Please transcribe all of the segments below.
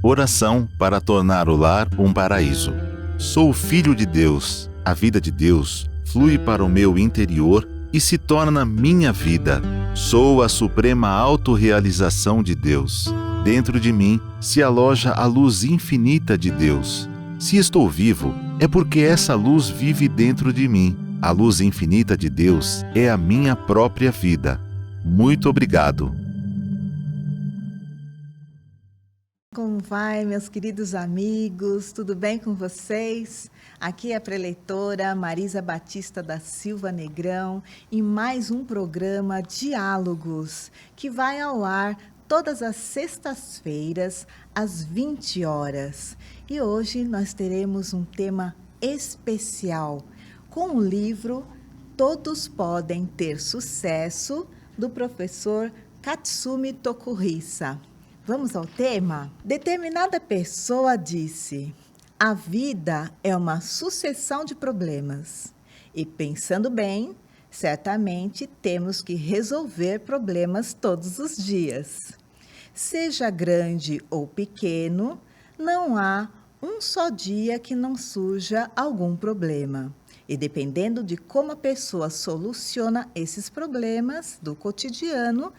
Oração para tornar o lar um paraíso. Sou filho de Deus. A vida de Deus flui para o meu interior e se torna minha vida. Sou a suprema autorrealização de Deus. Dentro de mim se aloja a luz infinita de Deus. Se estou vivo, é porque essa luz vive dentro de mim. A luz infinita de Deus é a minha própria vida. Muito obrigado. Como vai, meus queridos amigos? Tudo bem com vocês? Aqui é a preleitora Marisa Batista da Silva Negrão em mais um programa Diálogos, que vai ao ar todas as sextas-feiras, às 20 horas. E hoje nós teremos um tema especial, com o livro Todos Podem Ter Sucesso, do professor Katsumi Tokuhisa. Vamos ao tema? Determinada pessoa disse: a vida é uma sucessão de problemas. E pensando bem, certamente temos que resolver problemas todos os dias. Seja grande ou pequeno, não há um só dia que não surja algum problema. E dependendo de como a pessoa soluciona esses problemas do cotidiano,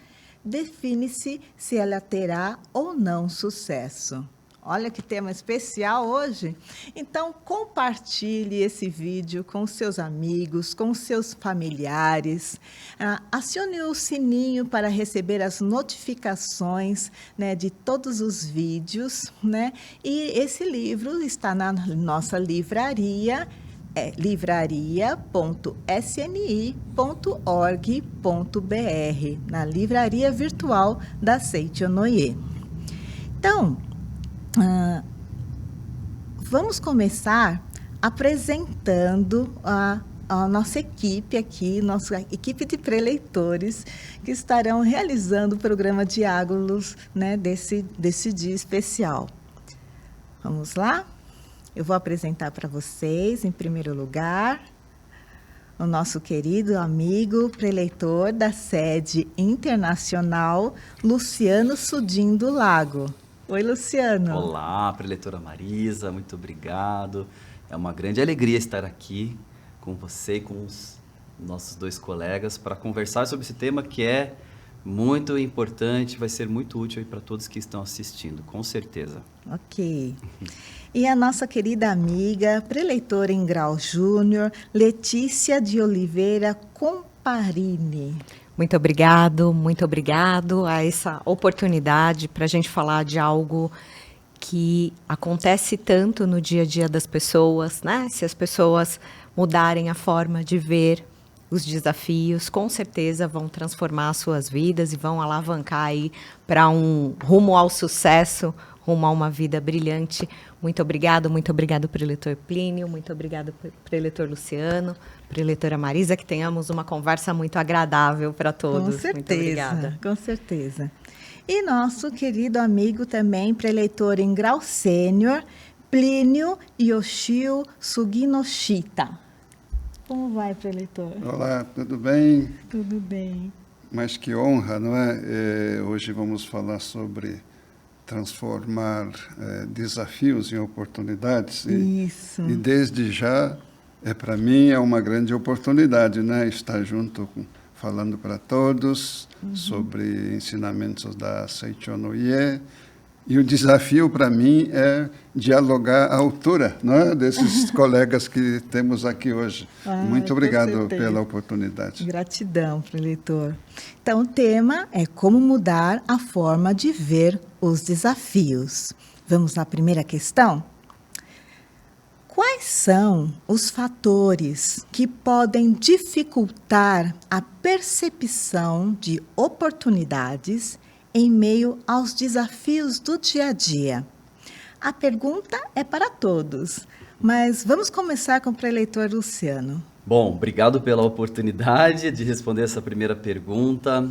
define-se se ela terá ou não sucesso. Olha que tema especial hoje. Então, compartilhe esse vídeo com seus amigos, com seus familiares. Acione o sininho para receber as notificações, né, de todos os vídeos, né? E esse livro está na nossa livraria, livraria.sni.org.br, na livraria virtual da Seiichi Noye. Então, vamos começar apresentando a nossa equipe aqui, nossa equipe de preleitores que estarão realizando o programa Diálogos, né, desse dia especial. Vamos lá? Eu vou apresentar para vocês, em primeiro lugar, o nosso querido amigo preleitor da sede internacional, Luciano Sudim do Lago. Oi, Luciano. Olá, preleitora Marisa, muito obrigado. É uma grande alegria estar aqui com você e com os nossos dois colegas para conversar sobre esse tema que é muito importante, vai ser muito útil para todos que estão assistindo, com certeza. Ok. E a nossa querida amiga, preleitora em grau júnior, Letícia de Oliveira Comparini. Muito obrigado a essa oportunidade para a gente falar de algo que acontece tanto no dia a dia das pessoas, né? Se as pessoas mudarem a forma de ver os desafios, com certeza vão transformar as suas vidas e vão alavancar aí para um rumo ao sucesso, rumo a uma vida brilhante. Muito obrigado, preleitor Plínio, muito obrigado, preleitor Luciano, preleitora Marisa, que tenhamos uma conversa muito agradável para todos. Com certeza, muito obrigada. Com certeza. E nosso querido amigo também, preleitor em grau sênior, Plínio Yoshio Suginoshita. Como vai, preleitor? Olá, tudo bem? Tudo bem. Mas que honra, não é? Hoje vamos falar sobre transformar desafios em oportunidades. Isso. E desde já, para mim, é uma grande oportunidade, né? Estar junto, falando para todos sobre ensinamentos da Seiichi Noye. E o desafio para mim é dialogar à altura, não é? Desses colegas que temos aqui hoje. Muito obrigado pela oportunidade. Gratidão, preleitor. Então, o tema é como mudar a forma de ver os desafios. Vamos à primeira questão? Quais são os fatores que podem dificultar a percepção de oportunidades em meio aos desafios do dia a dia? A pergunta é para todos, mas vamos começar com o preleitor Luciano. Bom, obrigado pela oportunidade de responder essa primeira pergunta.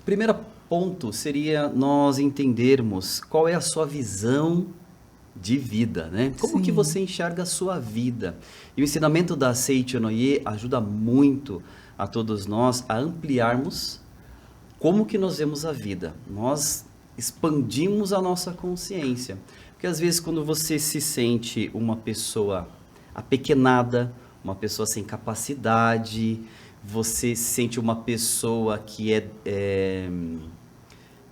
Primeiro ponto seria nós entendermos qual é a sua visão de vida, né? Como que você enxerga a sua vida? E o ensinamento da Seiichi Noye ajuda muito a todos nós a ampliarmos como que nós vemos a vida. Nós expandimos a nossa consciência. Porque às vezes quando você se sente uma pessoa apequenada, uma pessoa sem capacidade, você se sente uma pessoa que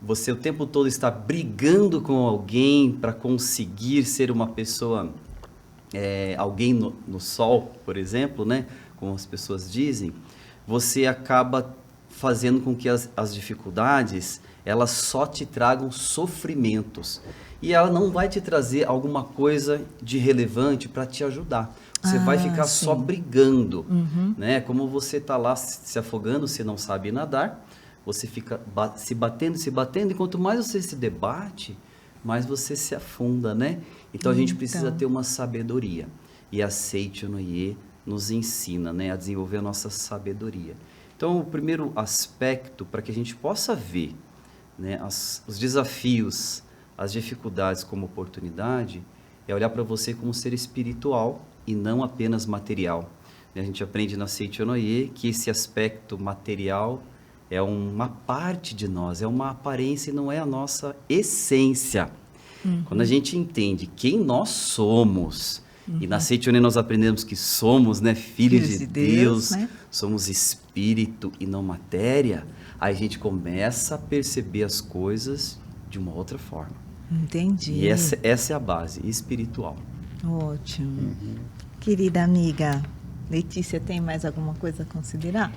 você o tempo todo está brigando com alguém para conseguir ser uma pessoa, alguém no sol, por exemplo, né? Como as pessoas dizem, você acaba fazendo com que as dificuldades, elas só te tragam sofrimentos. E ela não vai te trazer alguma coisa de relevante para te ajudar. Você vai ficar sim. só brigando, né? Como você está lá se afogando, você não sabe nadar, você fica se batendo, e quanto mais você se debate, mais você se afunda, né? Então a gente precisa ter uma sabedoria. E a Seicho Ye nos ensina, né, a desenvolver a nossa sabedoria. Então o primeiro aspecto para que a gente possa ver, né, os desafios, as dificuldades como oportunidade, é olhar para você como ser espiritual e não apenas material. A gente aprende na Seicho Ye que esse aspecto material é uma parte de nós, é uma aparência e não é a nossa essência. Quando a gente entende quem nós somos, e na Seicho Ye nós aprendemos que somos, né, filhos de Deus, né? somos espírito e não matéria, aí a gente começa a perceber as coisas de uma outra forma. Entendi. E essa é a base espiritual. Ótimo. Querida amiga, Letícia, tem mais alguma coisa a considerar?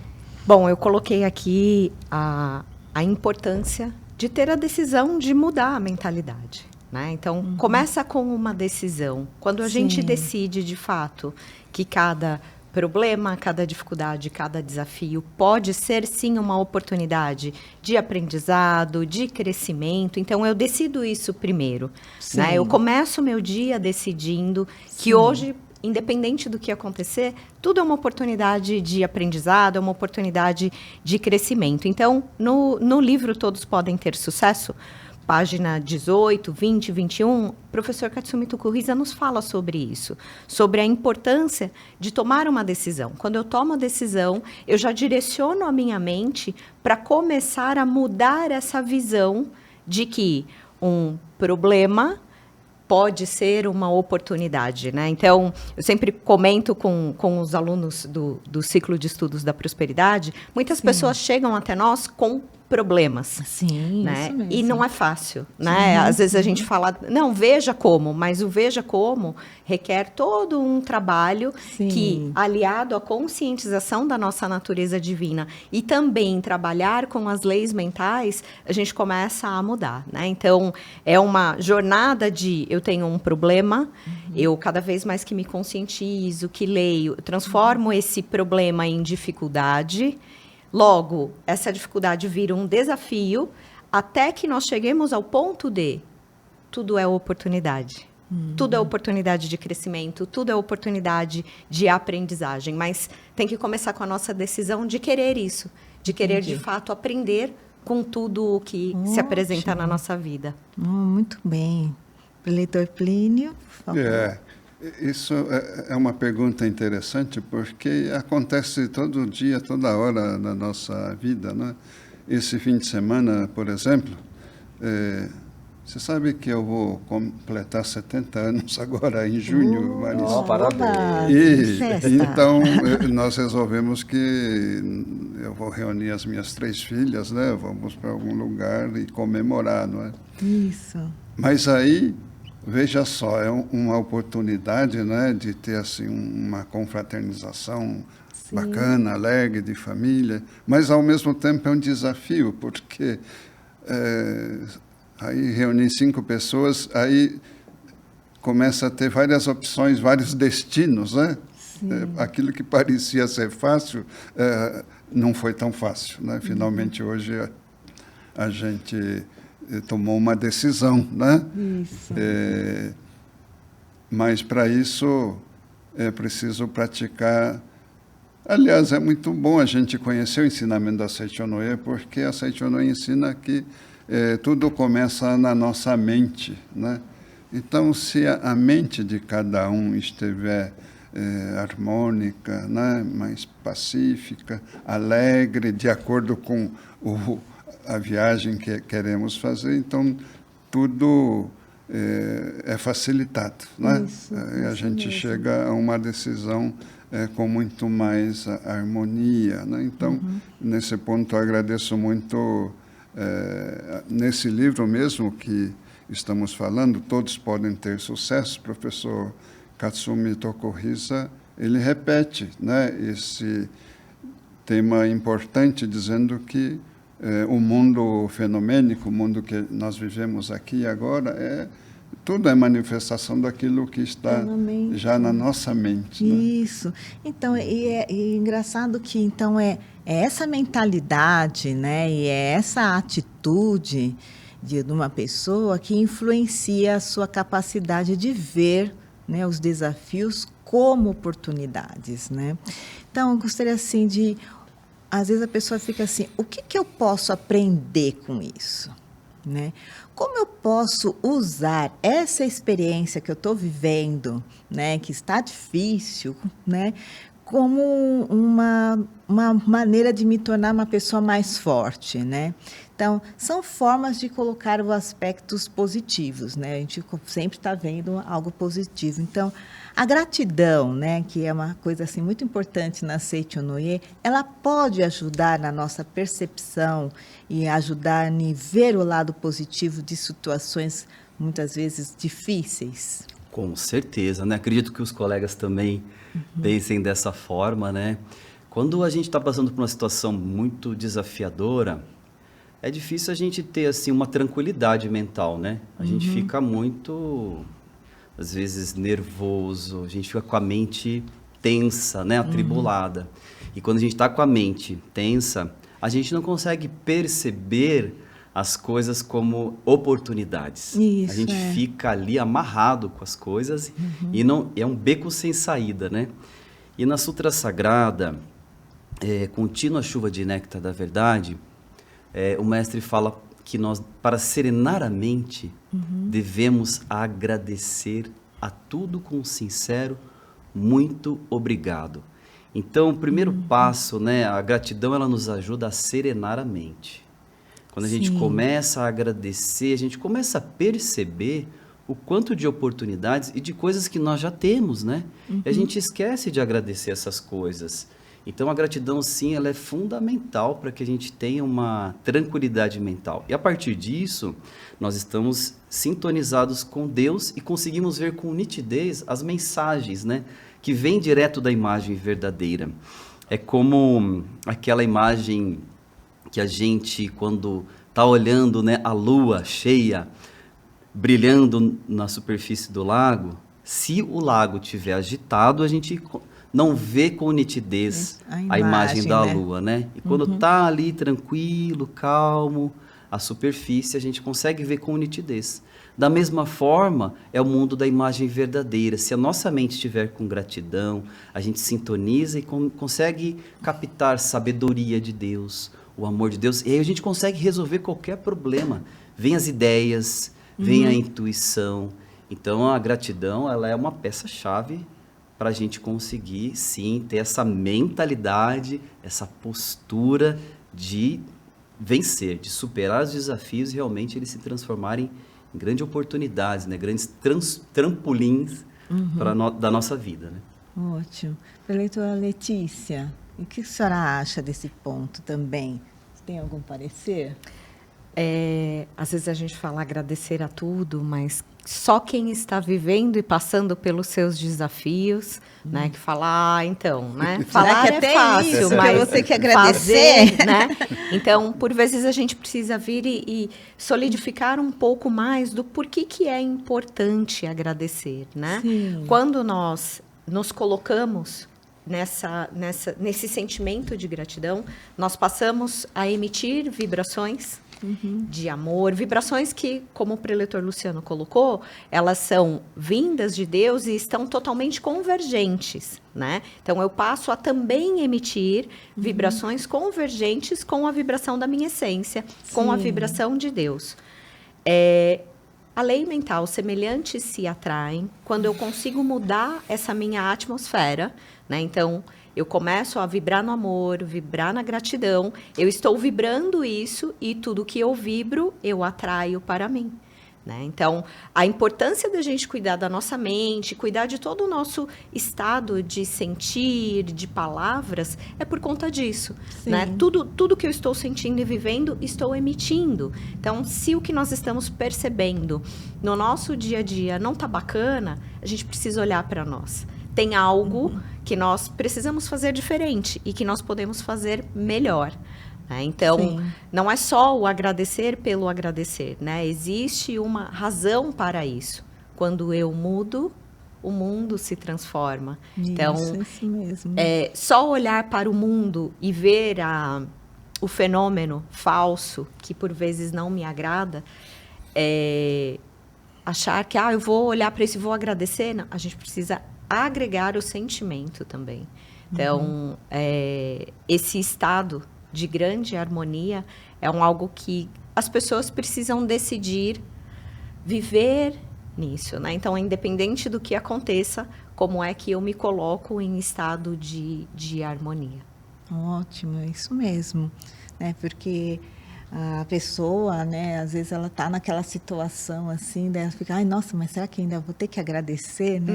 Bom, eu coloquei aqui a importância de ter a decisão de mudar a mentalidade, né? Então, começa com uma decisão. Quando a gente decide, de fato, que cada problema, cada dificuldade, cada desafio pode ser, sim, uma oportunidade de aprendizado, de crescimento. Então, eu decido isso primeiro, né? Eu começo o meu dia decidindo que hoje, independente do que acontecer, tudo é uma oportunidade de aprendizado, é uma oportunidade de crescimento. Então, no livro Todos Podem Ter Sucesso, página 18, 20, 21, o professor Katsumi Tukuhisa nos fala sobre isso, sobre a importância de tomar uma decisão. Quando eu tomo a decisão, eu já direciono a minha mente para começar a mudar essa visão de que um problema pode ser uma oportunidade, né? Então, eu sempre comento com os alunos do ciclo de estudos da prosperidade, muitas pessoas chegam até nós com problemas. Sim, né? isso mesmo. E não é fácil, né? Às vezes a gente fala, não, veja como, mas o veja como requer todo um trabalho que, aliado à conscientização da nossa natureza divina e também trabalhar com as leis mentais, a gente começa a mudar, né? Então, é uma jornada de eu tenho um problema, eu cada vez mais que me conscientizo, que leio, transformo esse problema em dificuldade. Logo, essa dificuldade vira um desafio até que nós cheguemos ao ponto de tudo é oportunidade. Tudo é oportunidade de crescimento, tudo é oportunidade de aprendizagem. Mas tem que começar com a nossa decisão de querer isso, de querer, de fato, aprender com tudo o que se apresenta na nossa vida. Muito bem. Leitor Plínio, por favor. Isso é uma pergunta interessante, porque acontece todo dia, toda hora na nossa vida, né? Esse fim de semana, por exemplo, você sabe que eu vou completar 70 anos agora, em junho, Marisa. Parabéns! Então, nós resolvemos que eu vou reunir as minhas 3 filhas, né? Vamos para algum lugar e comemorar, não é? Isso. Mas aí, veja só, é uma oportunidade, né, de ter assim uma confraternização bacana, alegre, de família, mas ao mesmo tempo é um desafio, porque aí reunir 5 pessoas, aí começa a ter várias opções, vários destinos, né? Aquilo que parecia ser fácil não foi tão fácil, né? Finalmente hoje a gente tomou uma decisão, né? Isso. Mas para isso é preciso praticar. Aliás, é muito bom a gente conhecer o ensinamento da Seicho Ye, porque a Seicho Ye ensina que tudo começa na nossa mente, né? Então, se a mente de cada um estiver harmônica, né? Mais pacífica, alegre, de acordo com a viagem que queremos fazer, então tudo é facilitado, né? Isso, A gente mesmo. chega a uma decisão com muito mais harmonia, né? Então, nesse ponto, eu agradeço muito, nesse livro mesmo que estamos falando, Todos Podem Ter Sucesso, o professor Katsumi Tokuhisa, ele repete, né, esse tema importante, dizendo que o mundo fenomênico, o mundo que nós vivemos aqui e agora, tudo é manifestação daquilo que está já na nossa mente. Isso. Né? Então, é engraçado que então é essa mentalidade, né, e é essa atitude de uma pessoa que influencia a sua capacidade de ver, né, os desafios como oportunidades, né? Então, eu gostaria assim de... Às vezes a pessoa fica assim, o que eu posso aprender com isso? Né? Como eu posso usar essa experiência que eu estou vivendo, né, que está difícil, né, como uma maneira de me tornar uma pessoa mais forte, né? Então, são formas de colocar os aspectos positivos, né? A gente sempre está vendo algo positivo. Então, a gratidão, né, que é uma coisa assim muito importante na Seicho no Ie, ela pode ajudar na nossa percepção e ajudar a ver o lado positivo de situações muitas vezes difíceis. Com certeza, né? Acredito que os colegas também pensem dessa forma, né? Quando a gente está passando por uma situação muito desafiadora, é difícil a gente ter assim uma tranquilidade mental, né? A gente fica muito, às vezes, nervoso, a gente fica com a mente tensa, né? Atribulada. E quando a gente está com a mente tensa, a gente não consegue perceber as coisas como oportunidades. Isso, a gente fica ali amarrado com as coisas e não é um beco sem saída, né? E na Sutra Sagrada, Contínua Chuva de Néctar da Verdade, o mestre fala que nós, para serenar a mente, devemos agradecer a tudo com sincero muito obrigado. Então, o primeiro passo, né, a gratidão, ela nos ajuda a serenar a mente. Quando a gente começa a agradecer, a gente começa a perceber o quanto de oportunidades e de coisas que nós já temos, né? E a gente esquece de agradecer essas coisas. Então, a gratidão, sim, ela é fundamental para que a gente tenha uma tranquilidade mental. E, a partir disso, nós estamos sintonizados com Deus e conseguimos ver com nitidez as mensagens, né, que vêm direto da imagem verdadeira. É como aquela imagem que a gente, quando está olhando, né, a lua cheia, brilhando na superfície do lago, se o lago estiver agitado, a gente não vê com nitidez a imagem da lua, né? E quando está ali tranquilo, calmo, a superfície, a gente consegue ver com nitidez. Da mesma forma, é o mundo da imagem verdadeira. Se a nossa mente estiver com gratidão, a gente sintoniza e consegue captar sabedoria de Deus, o amor de Deus, e aí a gente consegue resolver qualquer problema. Vem as ideias, vem a intuição. Então, a gratidão, ela é uma peça-chave para a gente conseguir, sim, ter essa mentalidade, essa postura de vencer, de superar os desafios e realmente eles se transformarem em grandes oportunidades, né? Grandes trampolins da nossa vida. Né? Ótimo. Preletora Letícia, o que a senhora acha desse ponto também? Você tem algum parecer? Às vezes a gente fala agradecer a tudo, mas só quem está vivendo e passando pelos seus desafios, né, que fala, então, né, falar que é fácil, isso, mas você que agradecer, fazer, né? Então, por vezes a gente precisa vir e solidificar um pouco mais do porquê que é importante agradecer, né? Sim. Quando nós nos colocamos nesse sentimento de gratidão, nós passamos a emitir vibrações de amor, vibrações que, como o preletor Luciano colocou, elas são vindas de Deus e estão totalmente convergentes, né? Então, eu passo a também emitir vibrações convergentes com a vibração da minha essência, com a vibração de Deus. A lei mental, semelhantes se atraem quando eu consigo mudar essa minha atmosfera, né? Então, Eu começo a vibrar no amor, vibrar na gratidão. Eu estou vibrando isso e tudo que eu vibro, eu atraio para mim. Né? Então, a importância da gente cuidar da nossa mente, cuidar de todo o nosso estado de sentir, de palavras, é por conta disso. Né? Tudo que eu estou sentindo e vivendo, estou emitindo. Então, se o que nós estamos percebendo no nosso dia a dia não está bacana, a gente precisa olhar para nós. Tem algo que nós precisamos fazer diferente e que nós podemos fazer melhor. Então, não é só o agradecer pelo agradecer, né? Existe uma razão para isso. Quando eu mudo, o mundo se transforma. Então, isso mesmo. Só olhar para o mundo e ver o fenômeno falso, que por vezes não me agrada, achar que eu vou olhar para isso e vou agradecer. Não, a gente precisa agregar o sentimento também. Então, esse estado de grande harmonia é algo que as pessoas precisam decidir viver nisso, né? Então, independente do que aconteça, como é que eu me coloco em estado de harmonia? Ótimo, é isso mesmo, né? Porque a pessoa, né, às vezes ela está naquela situação assim, daí ela fica, ai, nossa, mas será que ainda vou ter que agradecer, né?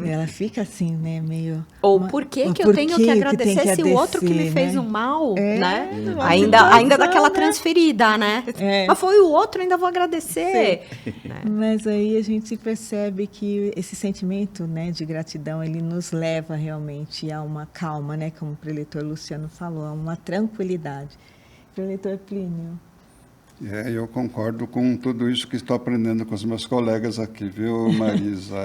Ela fica assim, né, meio... Ou por que eu tenho que agradecer se o outro que me fez um mal, né? Ainda daquela transferida, né? Mas foi o outro, ainda vou agradecer. Né? Mas aí a gente percebe que esse sentimento, né, de gratidão, ele nos leva realmente a uma calma, né, como o preletor Luciano falou, a uma tranquilidade. Preletor Plínio. Eu concordo com tudo isso que estou aprendendo com os meus colegas aqui, viu, Marisa?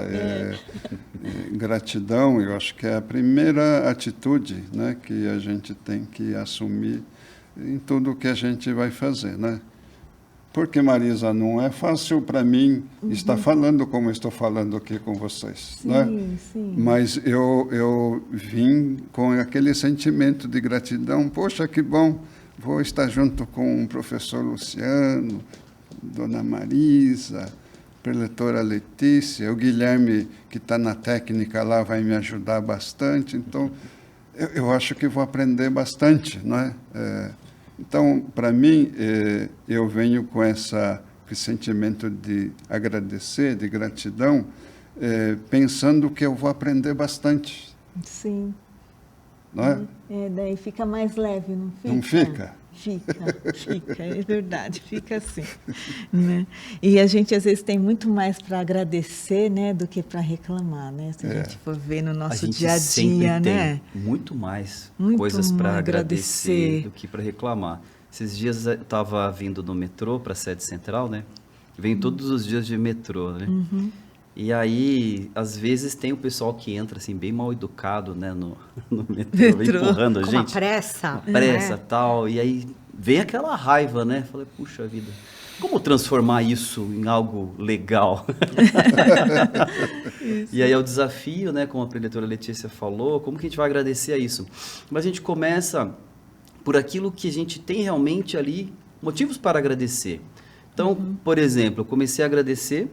Gratidão, eu acho que é a primeira atitude, né, que a gente tem que assumir em tudo que a gente vai fazer, né? Porque, Marisa, não é fácil para mim estar falando como estou falando aqui com vocês, né? Sim. Mas eu vim com aquele sentimento de gratidão. Poxa, que bom! Vou estar junto com o professor Luciano, Dona Marisa, preletora Letícia, o Guilherme, que está na técnica lá, vai me ajudar bastante. Então, eu acho que vou aprender bastante, não é? Então, para mim, eu venho com esse sentimento de agradecer, de gratidão, pensando que eu vou aprender bastante. Sim. Não é? Daí fica mais leve, não fica? Não fica? Fica, é verdade, fica assim. Né? E a gente, às vezes, tem muito mais para agradecer, né, do que para reclamar, né? Se a gente for ver no nosso dia a dia, né? Muito mais muito coisas para agradecer do que para reclamar. Esses dias eu estava vindo no metrô para a sede central, né? Venho todos os dias de metrô, né? E aí, às vezes, tem o pessoal que entra, assim, bem mal educado, né, no metrô, empurrando a gente. Com uma pressa. Uma pressa, tal. E aí, vem aquela raiva, né? Falei, puxa vida, como transformar isso em algo legal? E aí é o desafio, né, como a preletora Letícia falou, como que a gente vai agradecer a isso? Mas a gente começa por aquilo que a gente tem realmente ali, motivos para agradecer. Então, por exemplo, eu comecei a agradecer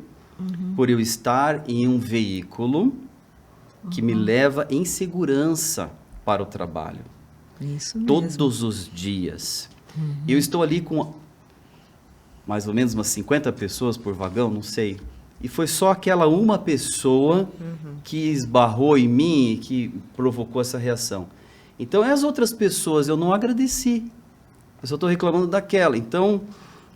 por eu estar em um veículo que me leva em segurança para o trabalho. Isso mesmo. Todos os dias. Eu estou ali com mais ou menos umas 50 pessoas por vagão, não sei. E foi só aquela uma pessoa que esbarrou em mim e que provocou essa reação. Então, as outras pessoas eu não agradeci. Eu só estou reclamando daquela. Então,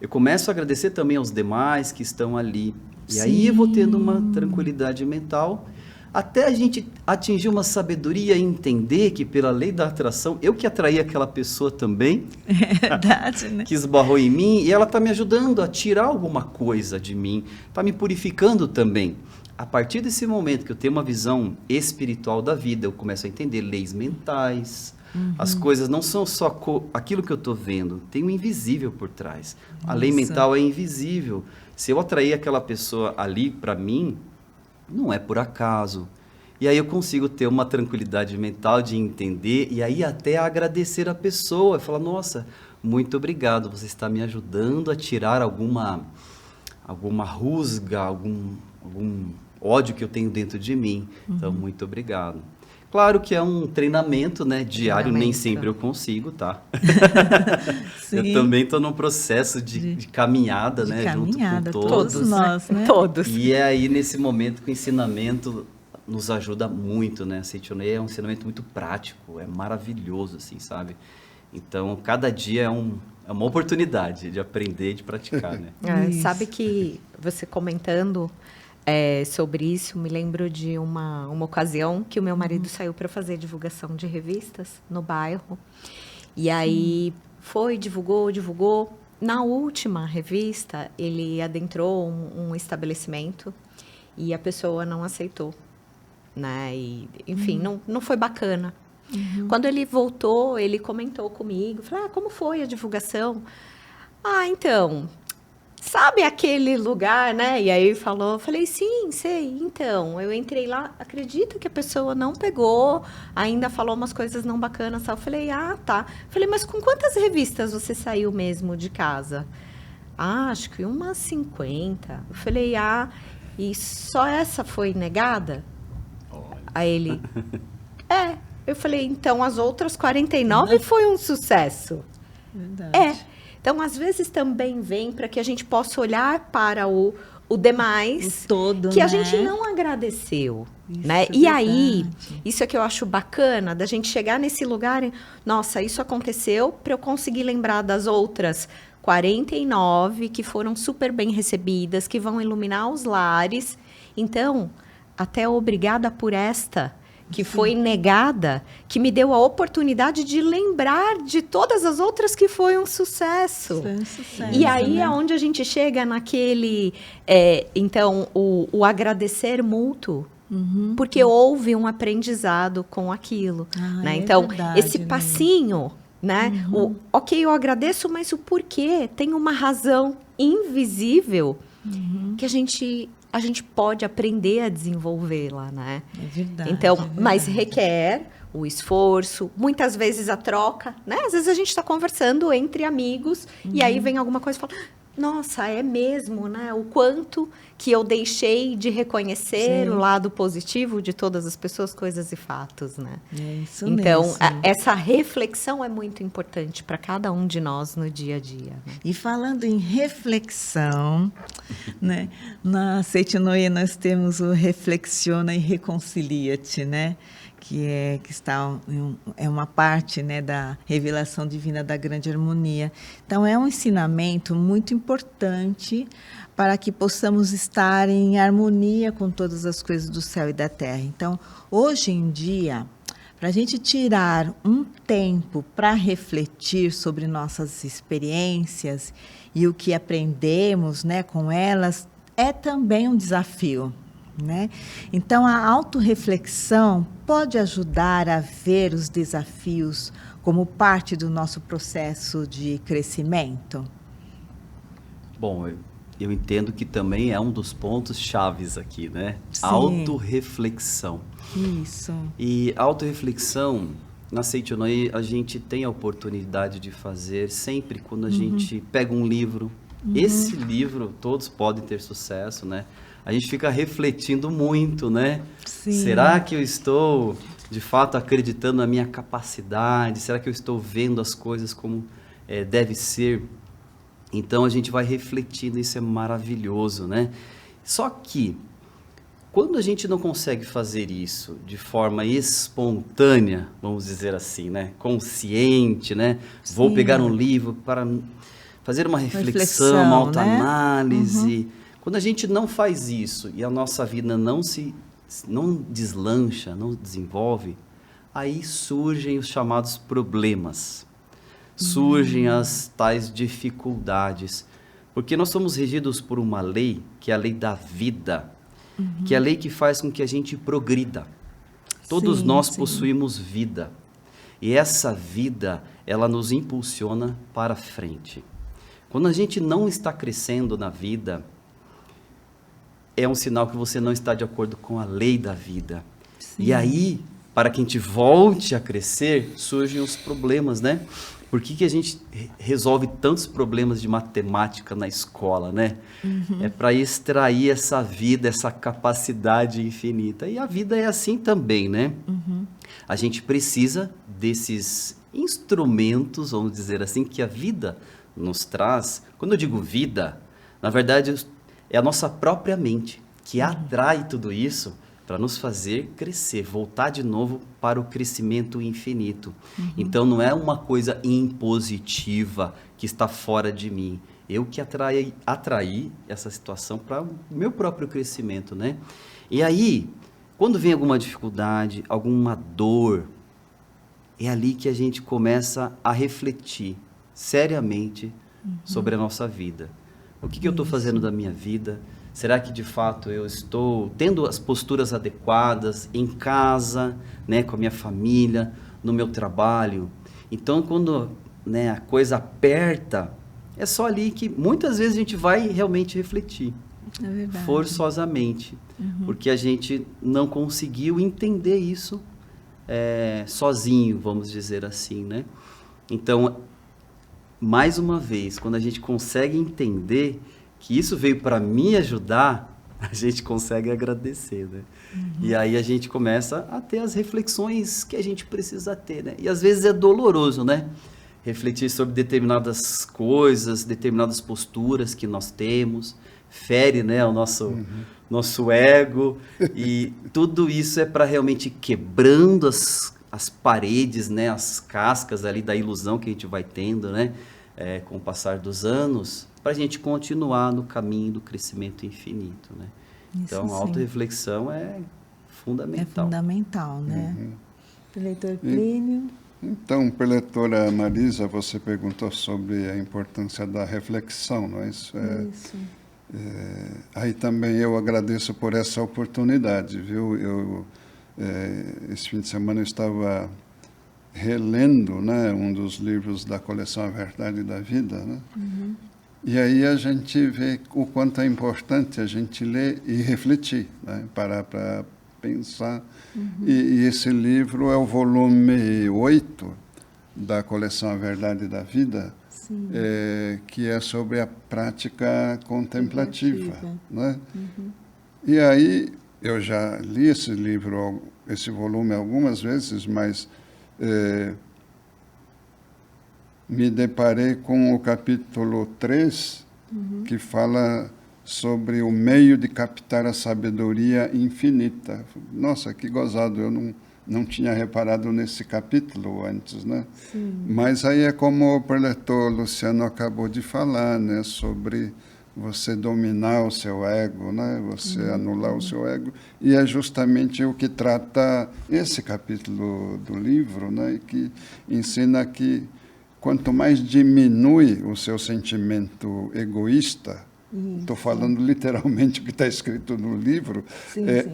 eu começo a agradecer também aos demais que estão ali. E aí eu vou tendo uma tranquilidade mental, até a gente atingir uma sabedoria e entender que pela lei da atração, eu que atraí aquela pessoa também, É verdade, né? que esbarrou em mim, e ela está me ajudando a tirar alguma coisa de mim, está me purificando também. A partir desse momento que eu tenho uma visão espiritual da vida, eu começo a entender leis mentais. As coisas não são só aquilo que eu estou vendo, tem um invisível por trás. A lei mental é invisível. Se eu atrair aquela pessoa ali para mim, não é por acaso. E aí eu consigo ter uma tranquilidade mental de entender e aí até agradecer a pessoa. Falar, nossa, muito obrigado, você está me ajudando a tirar alguma rusga, algum ódio que eu tenho dentro de mim. Então, muito obrigado. Claro que é um treinamento, né, diário, nem Treinamento. sempre eu consigo, tá? Sim. Eu também estou num processo de caminhada, De né, caminhada, junto com todos. todos nós, né? Todos. E é aí nesse momento que o ensinamento nos ajuda muito, né? A Seichono é um ensinamento muito prático, é maravilhoso, assim, sabe? Então, cada dia é uma oportunidade de aprender e de praticar, né? Isso. Sabe que você comentando sobre isso, me lembro de uma ocasião que o meu marido saiu para fazer divulgação de revistas no bairro. E aí divulgou. Na última revista, ele adentrou um estabelecimento e a pessoa não aceitou, né? E, enfim, não foi bacana. Quando ele voltou, ele comentou comigo, falou, como foi a divulgação? Então, sabe aquele lugar, né? E aí falei, sim, sei. Então, eu entrei lá, acredita que a pessoa não pegou, ainda falou umas coisas não bacanas, tal. Eu falei, tá. Falei, mas com quantas revistas você saiu mesmo de casa? Acho que umas 50. Eu falei, e só essa foi negada? Aí ele, Eu falei, então as outras 49 foi um sucesso. Verdade. Então, às vezes também vem para que a gente possa olhar para o demais, O todo, que a né? gente não agradeceu, Isso né? é E aí, verdade. isso é que eu acho bacana, da gente chegar nesse lugar, nossa, isso aconteceu para eu conseguir lembrar das outras 49 que foram super bem recebidas, que vão iluminar os lares. Então, até obrigada por esta que foi negada, que me deu a oportunidade de lembrar de todas as outras que foi um sucesso. Foi um sucesso, E aí né? é onde a gente chega naquele, então, o agradecer mútuo, porque houve um aprendizado com aquilo, né? É então, verdade, esse né? passinho, né? Ok, eu agradeço, mas o porquê tem uma razão invisível que a gente pode aprender a desenvolvê-la, né? É verdade. Então, é verdade. mas requer o esforço, muitas vezes a troca, né? Às vezes a gente está conversando entre amigos e aí vem alguma coisa e fala, nossa, é mesmo, né? O quanto que eu deixei de reconhecer o lado positivo de todas as pessoas, coisas e fatos, né? É isso Então, mesmo. essa reflexão é muito importante para cada um de nós no dia a dia. Né? E falando em reflexão, né? Na Seichonoye nós temos o Reflexiona e Reconcilia-te, né? Que está é uma parte, né, da revelação divina da grande harmonia. Então, é um ensinamento muito importante para que possamos estar em harmonia com todas as coisas do céu e da terra. Então, hoje em dia, para a gente tirar um tempo para refletir sobre nossas experiências e o que aprendemos, né, com elas, é também um desafio. Né? Então, a autorreflexão pode ajudar a ver os desafios como parte do nosso processo de crescimento? Bom, eu entendo que também é um dos pontos chaves aqui, né? Sim. Autorreflexão. Isso. E autorreflexão, na Seichonoye, a gente tem a oportunidade de fazer sempre quando a gente pega um livro. Esse livro, todos podem ter sucesso, né? A gente fica refletindo muito, né? Sim. Será que eu estou, de fato, acreditando na minha capacidade? Será que eu estou vendo as coisas como deve ser? Então, a gente vai refletindo, isso é maravilhoso, né? Só que, quando a gente não consegue fazer isso de forma espontânea, vamos dizer assim, né? Consciente, né? Vou Sim. pegar um livro para fazer uma reflexão, uma Reflexão, autoanálise. Quando a gente não faz isso e a nossa vida não deslancha, não desenvolve, aí surgem os chamados problemas, surgem as tais dificuldades, porque nós somos regidos por uma lei, que é a lei da vida, que é a lei que faz com que a gente progrida. Todos Sim, nós sim. possuímos vida, e essa vida, ela nos impulsiona para frente. Quando a gente não está crescendo na vida, é um sinal que você não está de acordo com a lei da vida. Sim. E aí, para que a gente volte a crescer, surgem os problemas, né? Por que a gente resolve tantos problemas de matemática na escola, né? É para extrair essa vida, essa capacidade infinita. E a vida é assim também, né? A gente precisa desses instrumentos, vamos dizer assim, que a vida nos traz. Quando eu digo vida, na verdade é a nossa própria mente que atrai tudo isso para nos fazer crescer, voltar de novo para o crescimento infinito. Então não é uma coisa impositiva que está fora de mim. Eu que atraí essa situação para o meu próprio crescimento, né? E aí, quando vem alguma dificuldade, alguma dor, é ali que a gente começa a refletir seriamente sobre a nossa vida. O que eu estou fazendo da minha vida? Será que de fato eu estou tendo as posturas adequadas em casa, né, com a minha família, no meu trabalho? Então, quando, né, a coisa aperta, é só ali que muitas vezes a gente vai realmente refletir, forçosamente, porque a gente não conseguiu entender isso sozinho, vamos dizer assim, né? Então, mais uma vez, quando a gente consegue entender que isso veio para me ajudar, a gente consegue agradecer, né? E aí a gente começa a ter as reflexões que a gente precisa ter, né? E às vezes é doloroso, né? Refletir sobre determinadas coisas, determinadas posturas que nós temos, fere, né, o nosso ego, e tudo isso é para realmente ir quebrando as paredes, né, as cascas ali da ilusão que a gente vai tendo, né, com o passar dos anos, para a gente continuar no caminho do crescimento infinito, né? Então, a autorreflexão é fundamental. É fundamental, né? Preletor Plínio. Então, preletora Marisa, você perguntou sobre a importância da reflexão, não é isso? Isso. Aí também eu agradeço por essa oportunidade, viu? Esse fim de semana eu estava relendo, né, um dos livros da coleção A Verdade da Vida, né? E aí a gente vê o quanto é importante a gente ler e refletir, né? Parar para pensar. E esse livro é o volume 8 da coleção A Verdade da Vida, que é sobre a prática contemplativa, né? E aí eu já li esse livro, esse volume algumas vezes, mas me deparei com o capítulo 3, que fala sobre o meio de captar a sabedoria infinita. Nossa, que gozado, eu não tinha reparado nesse capítulo antes, né? Mas aí é como o preletor Luciano acabou de falar, né, sobre você dominar o seu ego, né, você anular o seu ego, e é justamente o que trata esse capítulo do livro, né, que ensina que quanto mais diminui o seu sentimento egoísta, estou falando literalmente o que está escrito no livro,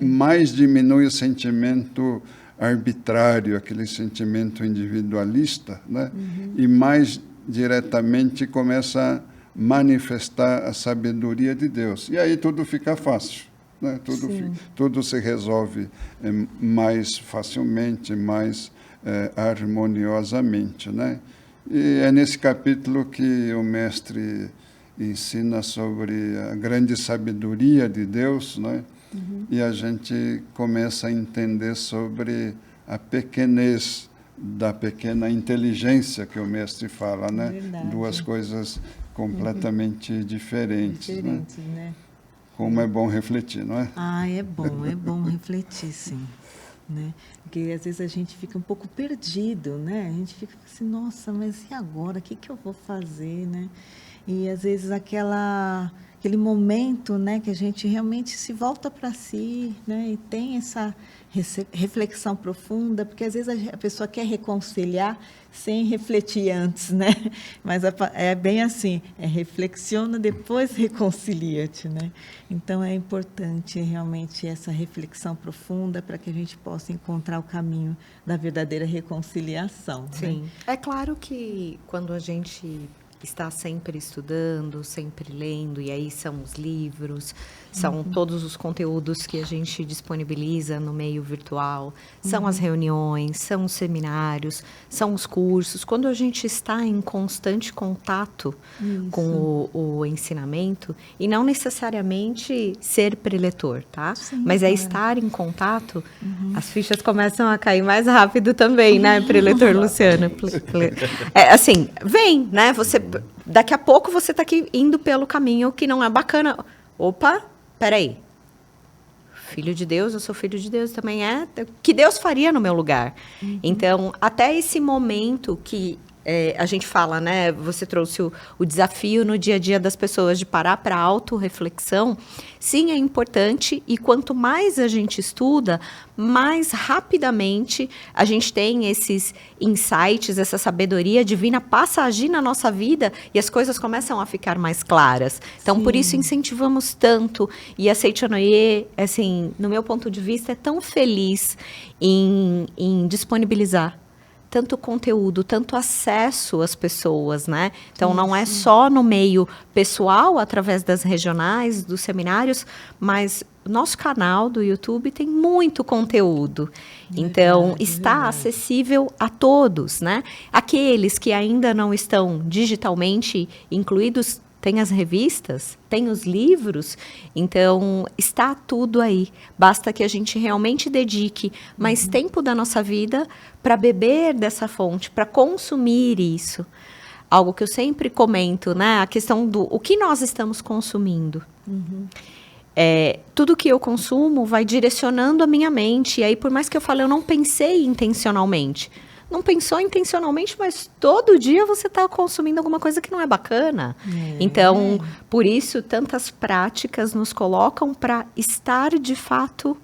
mais diminui o sentimento arbitrário, aquele sentimento individualista, né? E mais diretamente começa a manifestar a sabedoria de Deus. E aí tudo fica fácil, né? Tudo se resolve mais facilmente, mais harmoniosamente, né? E é nesse capítulo que o mestre ensina sobre a grande sabedoria de Deus, né? E a gente começa a entender sobre a pequenez da pequena inteligência que o mestre fala, né? Verdade. Duas coisas completamente diferentes, né? Como é bom refletir, não é? É bom refletir, sim. Né? Porque às vezes a gente fica um pouco perdido, né? A gente fica assim, nossa, mas e agora? O que eu vou fazer, né? E às vezes aquele momento, né, que a gente realmente se volta para si, né, e tem essa reflexão profunda, porque às vezes a pessoa quer reconciliar sem refletir antes, né? Mas é bem assim, reflexiona, depois reconcilia-te, né? Então é importante realmente essa reflexão profunda para que a gente possa encontrar o caminho da verdadeira reconciliação. Sim. Né? É claro que quando a gente está sempre estudando, sempre lendo, e aí são os livros, são todos os conteúdos que a gente disponibiliza no meio virtual, são as reuniões, são os seminários, são os cursos. Quando a gente está em constante contato com o ensinamento, e não necessariamente ser preletor, tá? Sim, mas é estar em contato, as fichas começam a cair mais rápido também, né, preletor Luciano? Assim, vem, né? Daqui a pouco você está aqui indo pelo caminho que não é bacana. Opa, peraí. Filho de Deus, eu sou filho de Deus, também é. Que Deus faria no meu lugar? Então, até esse momento que a gente fala, né? Você trouxe o desafio no dia a dia das pessoas de parar para autorreflexão. Sim, é importante. E quanto mais a gente estuda, mais rapidamente a gente tem esses insights, essa sabedoria divina passa a agir na nossa vida e as coisas começam a ficar mais claras. Então, por isso incentivamos tanto. E a Seichonoye, assim, no meu ponto de vista, é tão feliz em disponibilizar tanto conteúdo, tanto acesso às pessoas, né? Então, não é só no meio pessoal, através das regionais, dos seminários, mas nosso canal do YouTube tem muito conteúdo. Então, está acessível a todos, né? Aqueles que ainda não estão digitalmente incluídos, tem as revistas, tem os livros, então está tudo aí. Basta que a gente realmente dedique mais tempo da nossa vida para beber dessa fonte, para consumir isso. Algo que eu sempre comento, né? A questão do o que nós estamos consumindo. Tudo que eu consumo vai direcionando a minha mente. E aí, por mais que eu fale, eu não pensei intencionalmente. Não pensou intencionalmente, mas todo dia você está consumindo alguma coisa que não é bacana. Então, por isso, tantas práticas nos colocam para estar, de fato,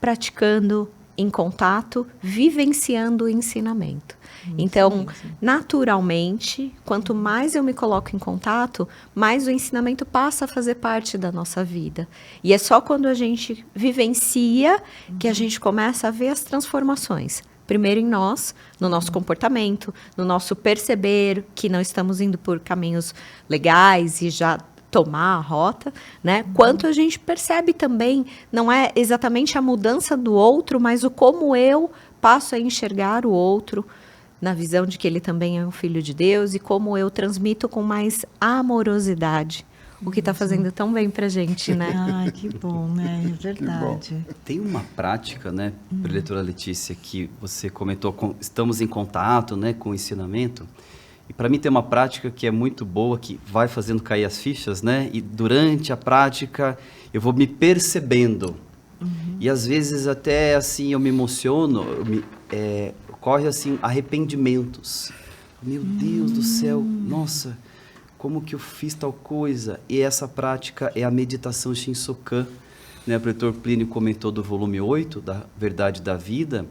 praticando, em contato, vivenciando o ensinamento. Então, naturalmente, quanto mais eu me coloco em contato, mais o ensinamento passa a fazer parte da nossa vida. E é só quando a gente vivencia que a gente começa a ver as transformações. Primeiro em nós, no nosso comportamento, no nosso perceber que não estamos indo por caminhos legais e já tomar a rota, né? Quanto a gente percebe também, não é exatamente a mudança do outro, mas o como eu passo a enxergar o outro na visão de que ele também é um filho de Deus e como eu transmito com mais amorosidade o que está fazendo tão bem para a gente, né? Ai, que bom, né? É verdade. Tem uma prática, né, preletora Letícia, que você comentou, estamos em contato, né, com o ensinamento. E para mim tem uma prática que é muito boa, que vai fazendo cair as fichas, né? E durante a prática eu vou me percebendo. E às vezes até assim eu me emociono, ocorre assim arrependimentos. Meu Deus do céu, nossa, como que eu fiz tal coisa? E essa prática é a meditação Shinsokan, né? O preletor Plínio comentou do volume 8, da Verdade da Vida,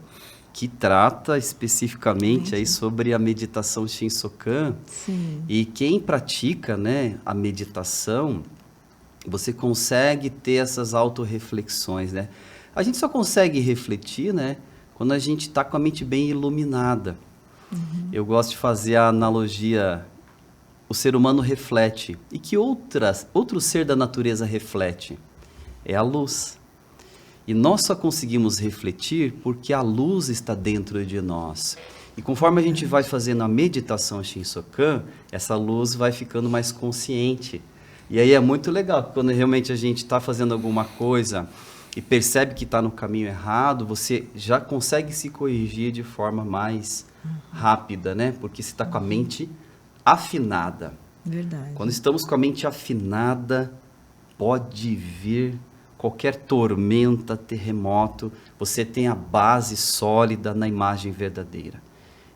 que trata especificamente aí sobre a meditação Shinsokan. Sim. E quem pratica, né, a meditação, você consegue ter essas autorreflexões, né? A gente só consegue refletir, né, quando a gente está com a mente bem iluminada. Eu gosto de fazer a analogia: o ser humano reflete. E que outro ser da natureza reflete? É a luz. E nós só conseguimos refletir porque a luz está dentro de nós. E conforme a gente vai fazendo a meditação Shinsokan, essa luz vai ficando mais consciente. E aí é muito legal, quando realmente a gente está fazendo alguma coisa e percebe que está no caminho errado, você já consegue se corrigir de forma mais rápida, né? Porque você está com a mente afinada. Verdade. Quando estamos com a mente afinada, pode vir qualquer tormenta, terremoto, você tem a base sólida na imagem verdadeira.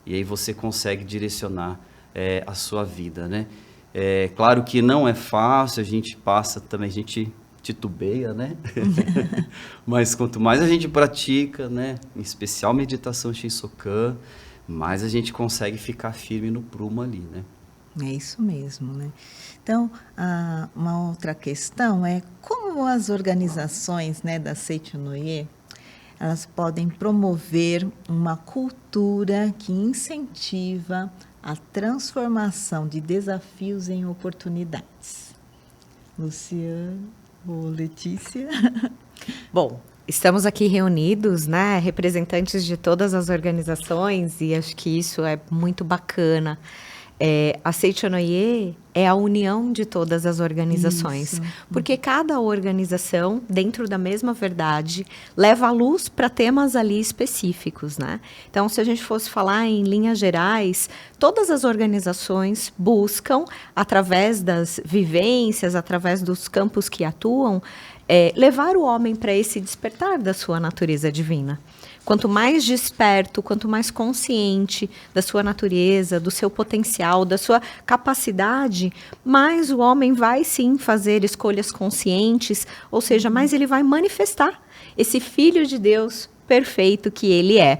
E aí você consegue direcionar a sua vida, né? Claro que não é fácil, a gente passa também, a gente titubeia, né? Mas quanto mais a gente pratica, né, em especial meditação Shinsokan, mais a gente consegue ficar firme no prumo ali, né? É isso mesmo, né? Então, uma outra questão é como as organizações, né, da Seichonoye, elas podem promover uma cultura que incentiva a transformação de desafios em oportunidades. Luciana ou Letícia? Bom, estamos aqui reunidos, né, representantes de todas as organizações, e acho que isso é muito bacana. A Seichonoye é a união de todas as organizações, porque cada organização, dentro da mesma verdade, leva a luz para temas ali específicos, né? Então, se a gente fosse falar em linhas gerais, todas as organizações buscam, através das vivências, através dos campos que atuam, levar o homem para esse despertar da sua natureza divina. Quanto mais desperto, quanto mais consciente da sua natureza, do seu potencial, da sua capacidade, mais o homem vai sim fazer escolhas conscientes, ou seja, mais ele vai manifestar esse filho de Deus perfeito que ele é.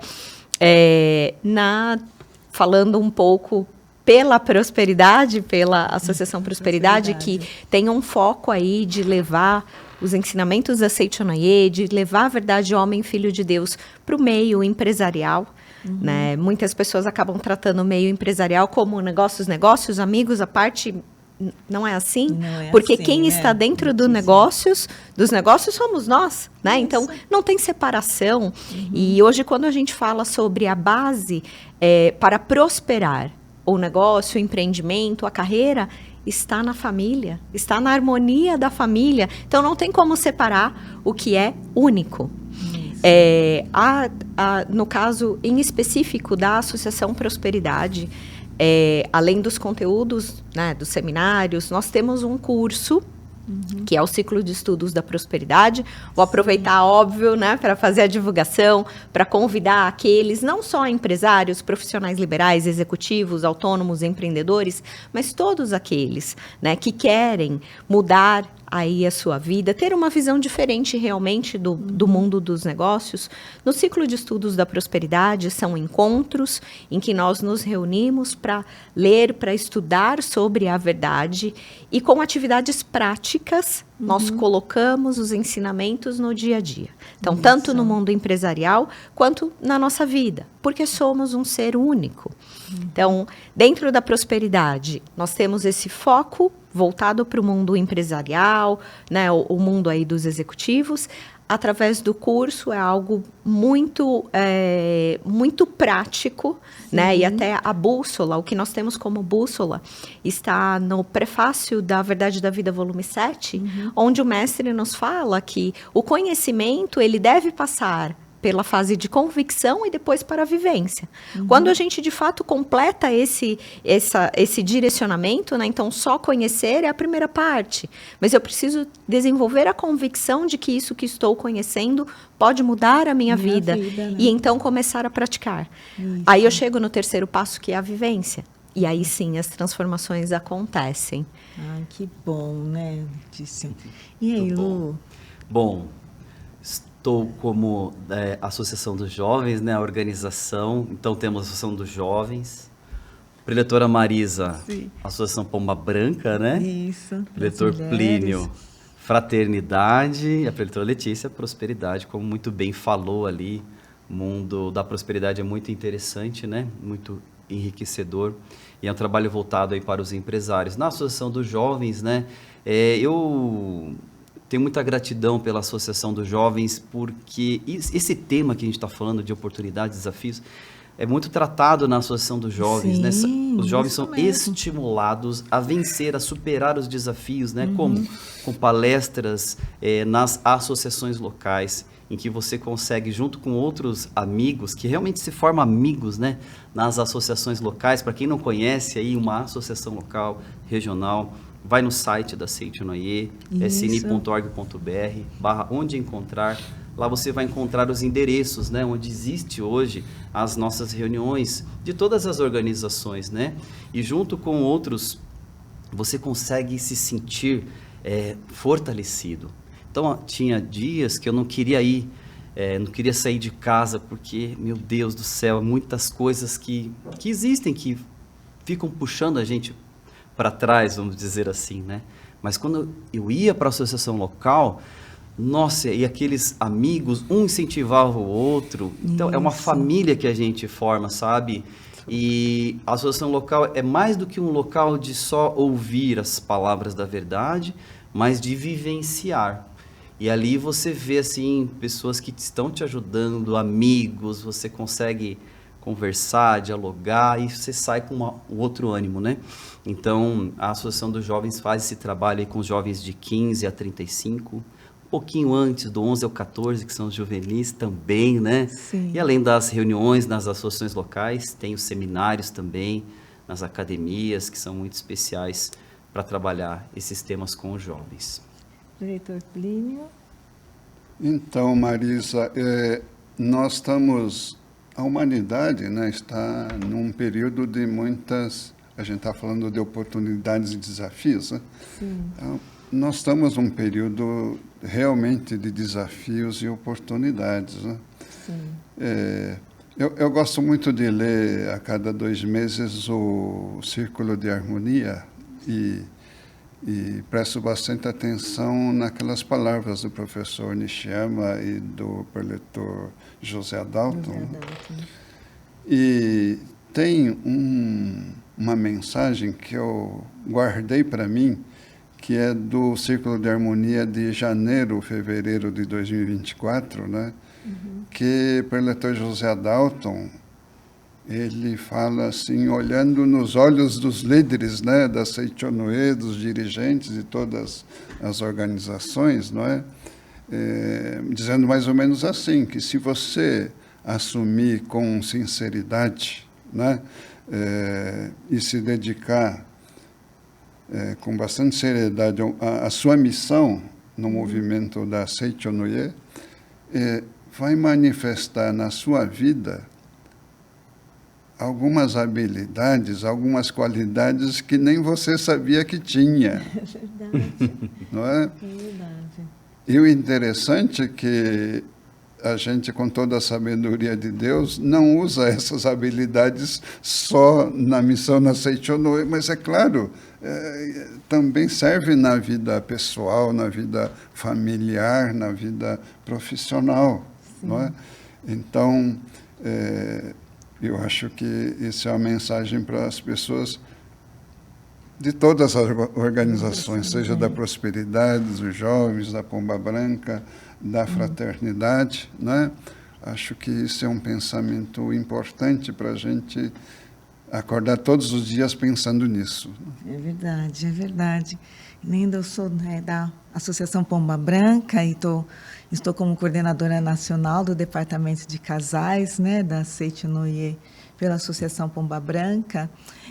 Falando um pouco pela prosperidade, pela Associação Prosperidade, que tem um foco aí de levar os ensinamentos da Seichonoye, de levar a verdade homem, filho de Deus, para o meio empresarial. Né? Muitas pessoas acabam tratando o meio empresarial como negócios, amigos, a parte não é assim, porque assim, quem está dentro dos negócios somos nós, né? Então não tem separação. E hoje, quando a gente fala sobre a base para prosperar, o negócio, o empreendimento, a carreira, está na família, está na harmonia da família. Então, não tem como separar o que é único. No caso, em específico, da Associação Prosperidade, além dos conteúdos, né, dos seminários, nós temos um curso, que é o ciclo de estudos da prosperidade. Vou aproveitar, óbvio, né, para fazer a divulgação, para convidar aqueles, não só empresários, profissionais liberais, executivos, autônomos, empreendedores, mas todos aqueles, né, que querem mudar aí a sua vida, ter uma visão diferente realmente do mundo dos negócios. No ciclo de estudos da prosperidade, são encontros em que nós nos reunimos para ler, para estudar sobre a verdade, e com atividades práticas, nós colocamos os ensinamentos no dia a dia. Então, tanto no mundo empresarial, quanto na nossa vida, porque somos um ser único. Então, dentro da prosperidade, nós temos esse foco voltado para o mundo empresarial, né, o mundo aí dos executivos. Através do curso é algo muito prático, né? E até a bússola, o que nós temos como bússola, está no prefácio da Verdade da Vida, volume 7, onde o mestre nos fala que o conhecimento ele deve passar pela fase de convicção e depois para a vivência. Quando a gente, de fato, completa esse direcionamento, né? Então, só conhecer é a primeira parte. Mas eu preciso desenvolver a convicção de que isso que estou conhecendo pode mudar a minha vida, né? E então começar a praticar. Isso. Aí eu chego no terceiro passo, que é a vivência. E aí, sim, as transformações acontecem. Ai, que bom, né, Letícia? E aí, Lu? Bom, estou como Associação dos Jovens, né, a organização. Então, temos a Associação dos Jovens, Preletora Marisa, sim, Associação Pomba Branca, né? Isso. Preletor Plínio, Fraternidade, e a Preletora Letícia, Prosperidade, como muito bem falou ali. O mundo da prosperidade é muito interessante, né? Muito enriquecedor, e é um trabalho voltado aí para os empresários. Na Associação dos Jovens, né, eu tenho muita gratidão pela Associação dos Jovens, porque esse tema que a gente está falando de oportunidades, desafios, é muito tratado na Associação dos Jovens, né? Os jovens são estimulados a vencer, a superar os desafios, né? Como? Com palestras nas associações locais, em que você consegue, junto com outros amigos, que realmente se formam amigos, né? Nas associações locais. Para quem não conhece, aí uma associação local, regional, vai no site da Seichonoye, sni.org.br/onde encontrar. Lá você vai encontrar os endereços, né, onde existe hoje as nossas reuniões de todas as organizações, né? E junto com outros, você consegue se sentir fortalecido. Então, tinha dias que eu não queria ir, não queria sair de casa, porque, meu Deus do céu, muitas coisas que existem, que ficam puxando a gente para trás, vamos dizer assim, né? Mas quando eu ia para a associação local, nossa, e aqueles amigos, um incentivava o outro. Então, é uma família que a gente forma, sabe? E a associação local é mais do que um local de só ouvir as palavras da verdade, mas de vivenciar. E ali você vê assim pessoas que estão te ajudando, amigos, você consegue conversar, dialogar e você sai com um outro ânimo, né? Então, a Associação dos Jovens faz esse trabalho aí com os jovens de 15 a 35, um pouquinho antes, do 11 ao 14, que são os juvenis também, né? Sim. E além das reuniões nas associações locais, tem os seminários também, nas academias, que são muito especiais para trabalhar esses temas com os jovens. Diretor Plínio. Então, Marisa, nós estamos... A humanidade, né, está num período de muitas... A gente está falando de oportunidades e desafios, né? Sim. Então, nós estamos num período realmente de desafios e oportunidades, né? Sim. Eu gosto muito de ler a cada 2 meses o Círculo de Harmonia e presto bastante atenção naquelas palavras do professor Nishiyama e do preletor José Adalton. E tem uma mensagem que eu guardei para mim, que é do Círculo de Harmonia de janeiro, fevereiro de 2024, né? Que o preletor José Adalton, ele fala assim, olhando nos olhos dos líderes, né, da Seichonoye, dos dirigentes de todas as organizações, não é? Dizendo mais ou menos assim, que se você assumir com sinceridade, né, e se dedicar com bastante seriedade à sua missão no movimento da Seichonoye, vai manifestar na sua vida algumas habilidades, algumas qualidades que nem você sabia que tinha. É verdade. Não é? É verdade. E o interessante é que a gente, com toda a sabedoria de Deus, não usa essas habilidades só na missão na Seichonoye, mas é claro, também serve na vida pessoal, na vida familiar, na vida profissional. Não é? Então, eu acho que isso é uma mensagem para as pessoas de todas as organizações, seja da prosperidade, dos jovens, da Pomba Branca, da fraternidade, né? Acho que isso é um pensamento importante para a gente acordar todos os dias pensando nisso. É verdade, é verdade. Ainda eu sou, né, da Associação Pomba Branca e estou como coordenadora nacional do Departamento de Casais, né, da Seichonoye, pela Associação Pomba Branca.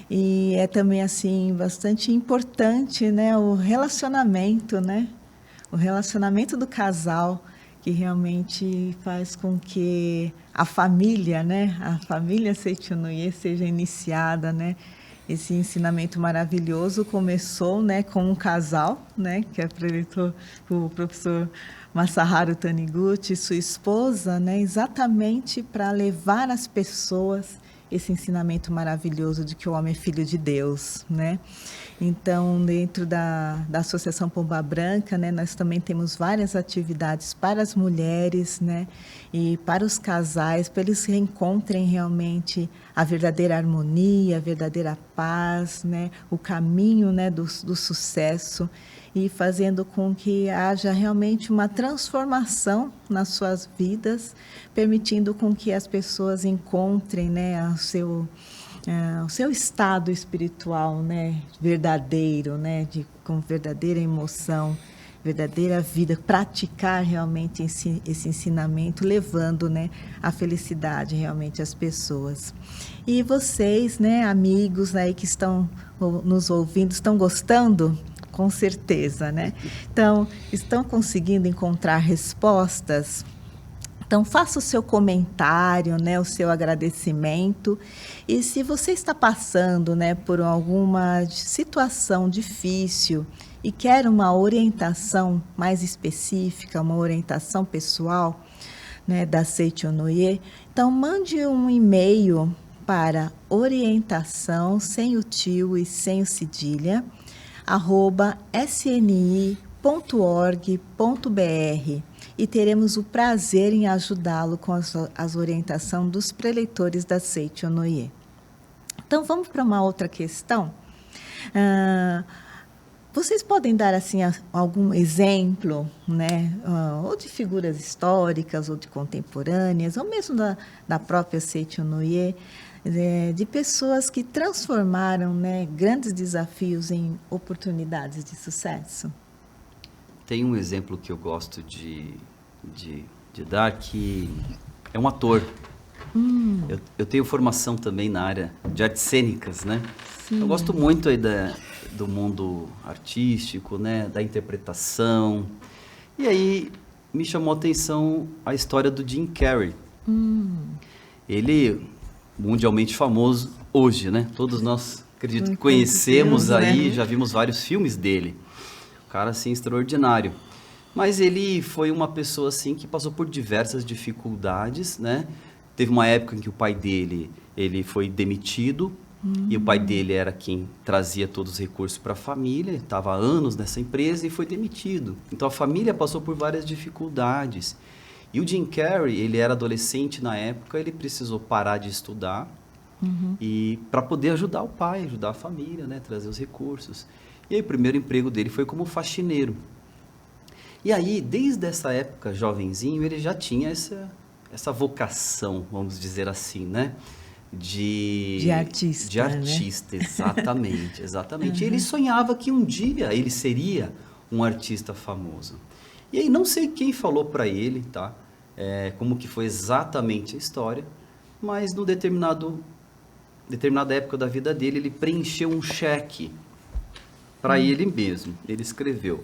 E é também assim bastante importante, né, o relacionamento, né? O relacionamento do casal, que realmente faz com que a família, né, a família Seichonoye seja iniciada, né? Esse ensinamento maravilhoso começou, né, com um casal, né, que é o professor Masaharu Taniguchi e sua esposa, né, exatamente para levar às pessoas esse ensinamento maravilhoso de que o homem é filho de Deus, né? Então, dentro da Associação Pomba Branca, né, nós também temos várias atividades para as mulheres, né, e para os casais, para eles reencontrem realmente a verdadeira harmonia, a verdadeira paz, né, o caminho, né, do sucesso, e fazendo com que haja realmente uma transformação nas suas vidas, permitindo com que as pessoas encontrem, né, o seu estado espiritual, né, verdadeiro, né, com verdadeira emoção, verdadeira vida, praticar realmente esse ensinamento, levando, né, a felicidade realmente às pessoas. E vocês, né, amigos aí que estão nos ouvindo, estão gostando? Com certeza, né? Então, estão conseguindo encontrar respostas? Então, faça o seu comentário, né, o seu agradecimento. E se você está passando, né, por alguma situação difícil e quer uma orientação mais específica, uma orientação pessoal, né, da Seichonoye, então mande um e-mail para orientação, sem o tio e sem o cedilha, @sni.org.br, e teremos o prazer em ajudá-lo com as orientações dos preleitores da Seichonoye. Então, vamos para uma outra questão. Vocês podem dar assim algum exemplo, né, ou de figuras históricas, ou de contemporâneas, ou mesmo da própria Seicho-no-ie, de pessoas que transformaram, né, grandes desafios em oportunidades de sucesso? Tem um exemplo que eu gosto de dar, que é um ator. Eu tenho formação também na área de artes cênicas, né? Sim. Eu gosto muito aí do mundo artístico, né? Da interpretação. E aí me chamou a atenção a história do Jim Carrey. Ele, mundialmente famoso hoje, né? Todos nós, acredito, conhecemos aí, né? Já vimos vários filmes dele. Um cara, assim, extraordinário. Mas ele foi uma pessoa, assim, que passou por diversas dificuldades, né? Teve uma época em que o pai dele, ele foi demitido, e o pai dele era quem trazia todos os recursos para a família, estava há anos nessa empresa e foi demitido. Então a família passou por várias dificuldades. E o Jim Carrey, ele era adolescente na época, ele precisou parar de estudar e para poder ajudar o pai, ajudar a família, né, trazer os recursos. E aí o primeiro emprego dele foi como faxineiro. E aí, desde essa época, jovenzinho, ele já tinha essa vocação, vamos dizer assim, né? De artista. De artista, né? Exatamente, exatamente. E ele sonhava que um dia ele seria um artista famoso. E aí, não sei quem falou para ele, tá? Como que foi exatamente a história, mas no determinada época da vida dele, ele preencheu um cheque para ele mesmo. Ele escreveu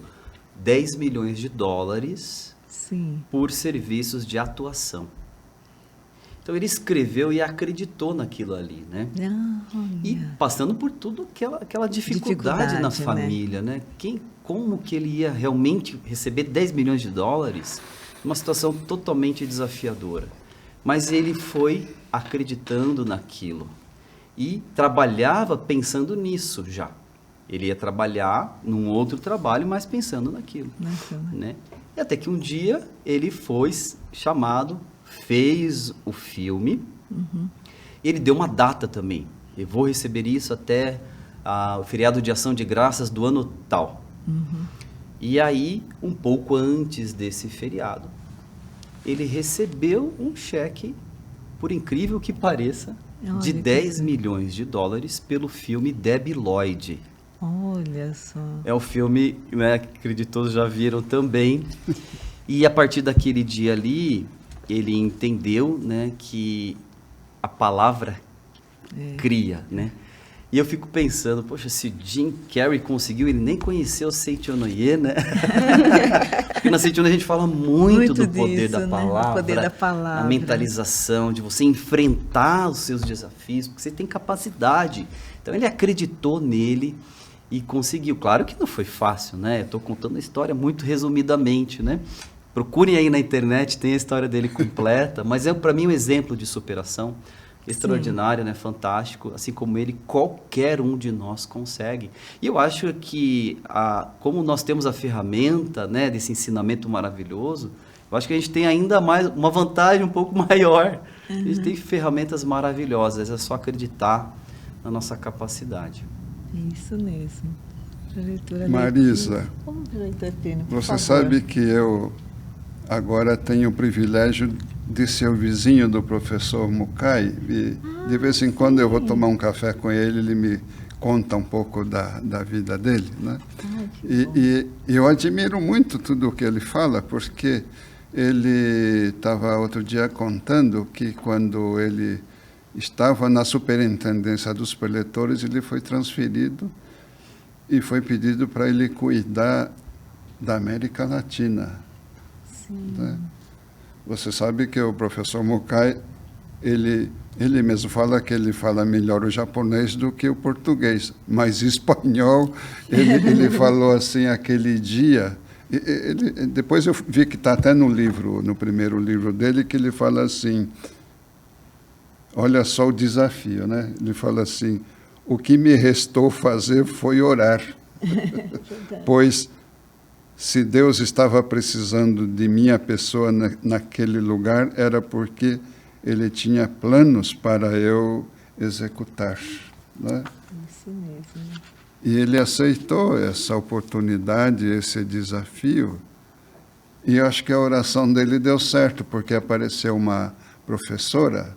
$10 milhões Sim. por serviços de atuação. Então ele escreveu e acreditou naquilo ali, né? E passando por tudo aquela dificuldade na família, né? Como que ele ia realmente receber $10 milhões? Uma situação totalmente desafiadora. Mas ele foi acreditando naquilo e trabalhava pensando nisso já. Ele ia trabalhar num outro trabalho, mas pensando naquilo, né? E até que um dia ele foi chamado, fez o filme, ele deu uma data também. Eu vou receber isso até o feriado de Ação de Graças do ano tal. E aí, um pouco antes desse feriado, ele recebeu um cheque, por incrível que pareça, de $10 milhões pelo filme Debi Lloyd. Olha só. É um filme, né, que acredito todos já viram também. E a partir daquele dia ali, ele entendeu, né, que a palavra cria, né? E eu fico pensando, poxa, se Jim Carrey conseguiu, ele nem conheceu Seicho-no-ie, né? Porque na Seicho-no-ie a gente fala muito do poder disso, da palavra, né? O poder da palavra, a mentalização, de você enfrentar os seus desafios, porque você tem capacidade. Então ele acreditou nele e conseguiu. Claro que não foi fácil, né? Eu estou contando a história muito resumidamente, né? Procurem aí na internet, tem a história dele completa, mas é para mim um exemplo de superação extraordinário, né? Fantástico, assim como ele, qualquer um de nós consegue. E eu acho que, como nós temos a ferramenta, né, desse ensinamento maravilhoso, eu acho que a gente tem ainda mais uma vantagem um pouco maior. A gente tem ferramentas maravilhosas, é só acreditar na nossa capacidade. É isso mesmo. Marisa, você sabe que eu agora tenho o privilégio de ser o vizinho do professor Mukai, e de vez em quando eu vou tomar um café com ele, ele me conta um pouco da vida dele, né? E eu admiro muito tudo o que ele fala, porque ele estava outro dia contando que quando ele estava na superintendência dos preletores, ele foi transferido e foi pedido para ele cuidar da América Latina. Sim. Né? Você sabe que o professor Mukai, ele mesmo fala que ele fala melhor o japonês do que o português, mas espanhol, ele falou assim aquele dia. Depois eu vi que está até no primeiro livro dele, que ele fala assim, olha só o desafio, né? Ele fala assim, o que me restou fazer foi orar, pois se Deus estava precisando de minha pessoa naquele lugar, era porque Ele tinha planos para eu executar. né? Isso mesmo. E ele aceitou essa oportunidade, esse desafio, e eu acho que a oração dele deu certo, porque apareceu uma professora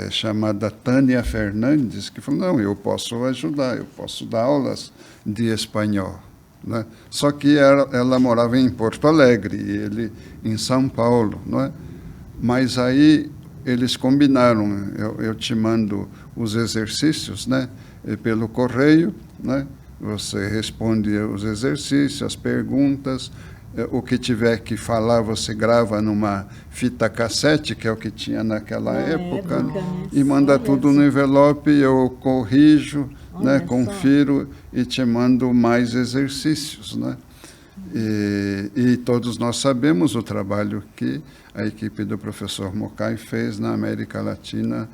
chamada Tânia Fernandes, que falou, não, eu posso ajudar, eu posso dar aulas de espanhol, né? Só que ela morava em Porto Alegre, e ele em São Paulo, né? Mas aí eles combinaram, eu te mando os exercícios, né? Pelo correio, né? Você responde os exercícios, as perguntas, o que tiver que falar você grava numa fita cassete, que é o que tinha naquela época, né? E manda tudo no envelope, eu corrijo, né? Confiro e te mando mais exercícios, né? E todos nós sabemos o trabalho que a equipe do professor Mocai fez na América Latina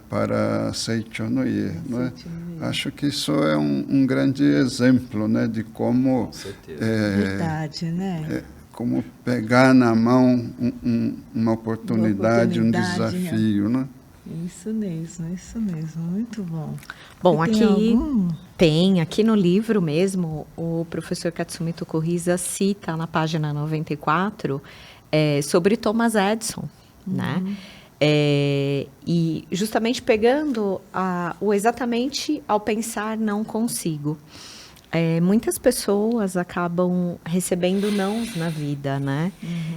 para Seichonoye, né? Acho que isso é um grande exemplo, né, de como Verdade, né? como pegar na mão uma oportunidade, um desafio, né? Isso mesmo, muito bom. Bom, aqui no livro mesmo, o professor Katsumito Kuriza cita na página 94 sobre Thomas Edison, né? E justamente pegando o exatamente ao pensar não consigo. Muitas pessoas acabam recebendo nãos na vida, né?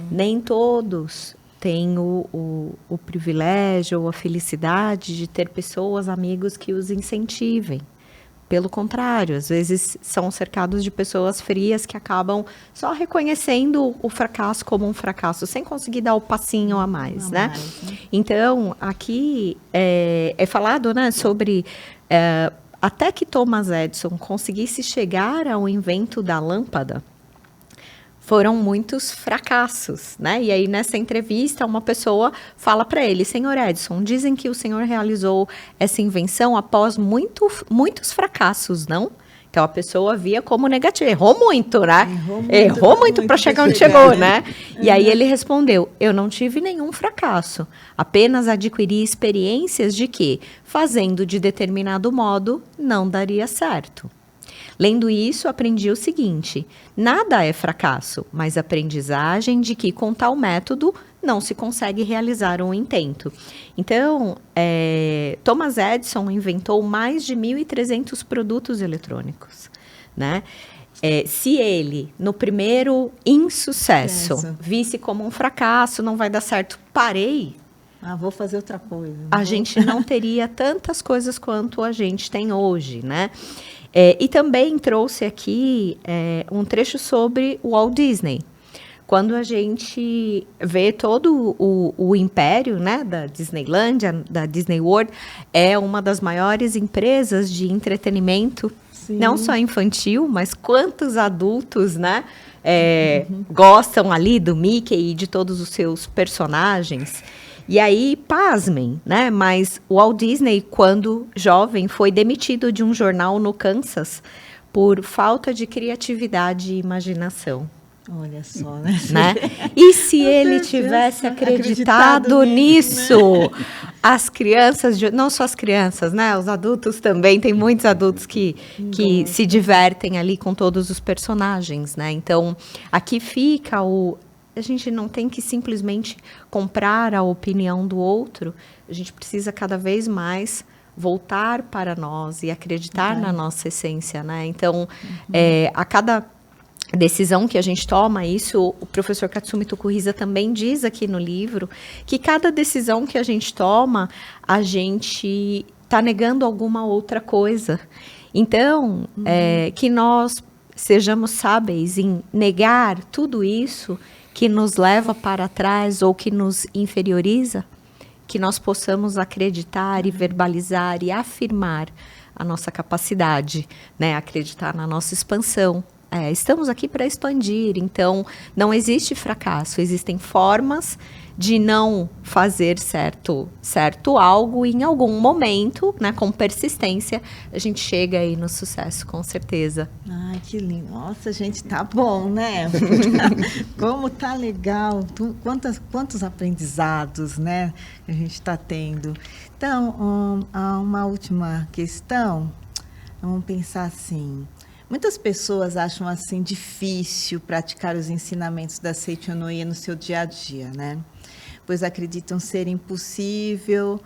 Nem todos têm o privilégio ou a felicidade de ter pessoas, amigos que os incentivem. Pelo contrário, às vezes são cercados de pessoas frias que acabam só reconhecendo o fracasso como um fracasso, sem conseguir dar o passinho a mais, né? Então, aqui é falado, né, sobre até que Thomas Edison conseguisse chegar ao invento da lâmpada, foram muitos fracassos, né? E aí, nessa entrevista, uma pessoa fala para ele, senhor Edison, dizem que o senhor realizou essa invenção após muitos fracassos, não? Então, a pessoa via como negativo. Errou muito, né? Errou muito para chegar onde chegou, né? E aí ele respondeu, eu não tive nenhum fracasso, apenas adquiri experiências de que, fazendo de determinado modo, não daria certo. Lendo isso, aprendi o seguinte, nada é fracasso, mas aprendizagem de que com tal método não se consegue realizar um intento. Então, Thomas Edison inventou mais de 1.300 produtos eletrônicos, né? Se ele, no primeiro insucesso, visse como um fracasso, não vai dar certo, parei, vou fazer outra coisa. A gente não teria tantas coisas quanto a gente tem hoje, né? E também trouxe aqui um trecho sobre o Walt Disney. Quando a gente vê todo o império, né, da Disneylândia, da Disney World, é uma das maiores empresas de entretenimento, não só infantil, mas quantos adultos, né, gostam ali do Mickey e de todos os seus personagens. E aí, pasmem, né? Mas o Walt Disney, quando jovem, foi demitido de um jornal no Kansas por falta de criatividade e imaginação. Olha só, né? E se ele tivesse acreditado nisso? Né? As crianças, não só as crianças, né? Os adultos também, tem muitos adultos que se divertem ali com todos os personagens, né? Então, aqui fica a gente não tem que simplesmente comprar a opinião do outro, a gente precisa cada vez mais voltar para nós e acreditar na nossa essência, né? Então, a cada decisão que a gente toma, isso o professor Katsumito Kuriza também diz aqui no livro, que cada decisão que a gente toma, a gente está negando alguma outra coisa. Então, que nós sejamos sábeis em negar tudo isso que nos leva para trás ou que nos inferioriza, que nós possamos acreditar e verbalizar e afirmar a nossa capacidade, né? Acreditar na nossa expansão, estamos aqui para expandir. Então, não existe fracasso, existem formas de não fazer certo algo e em algum momento, né, com persistência, a gente chega aí no sucesso, com certeza. Ai, que lindo. Nossa, gente, tá bom, né? Como tá legal. Quantos aprendizados, né, que a gente está tendo. Então, uma última questão. Vamos pensar assim. Muitas pessoas acham assim difícil praticar os ensinamentos da Seiichi Onoye no seu dia a dia, né? Pois acreditam ser impossível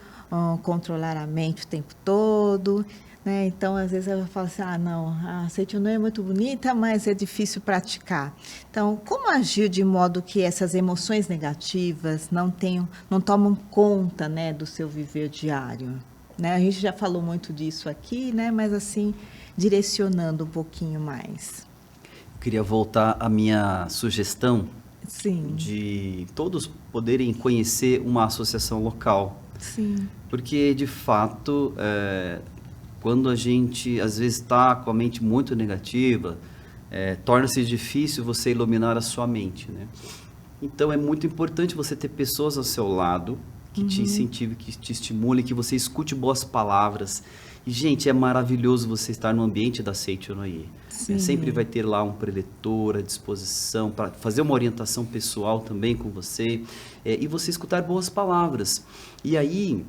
controlar a mente o tempo todo, né? Então, às vezes, ela fala assim, não, a Seiichi Onoye é muito bonita, mas é difícil praticar. Então, como agir de modo que essas emoções negativas não tomam conta, né, do seu viver diário? Né? A gente já falou muito disso aqui, né? Mas assim, direcionando um pouquinho mais. Eu queria voltar à minha sugestão. Sim. De todos poderem conhecer uma associação local. Sim. Porque, de fato, quando a gente, às vezes, está com a mente muito negativa, torna-se difícil você iluminar a sua mente, né? Então, é muito importante você ter pessoas ao seu lado que te incentivem, que te estimulem, que você escute boas palavras. E, gente, é maravilhoso você estar no ambiente da Seiichi Onoye. Sempre vai ter lá um preletor à disposição para fazer uma orientação pessoal também com você e você escutar boas palavras. E aí,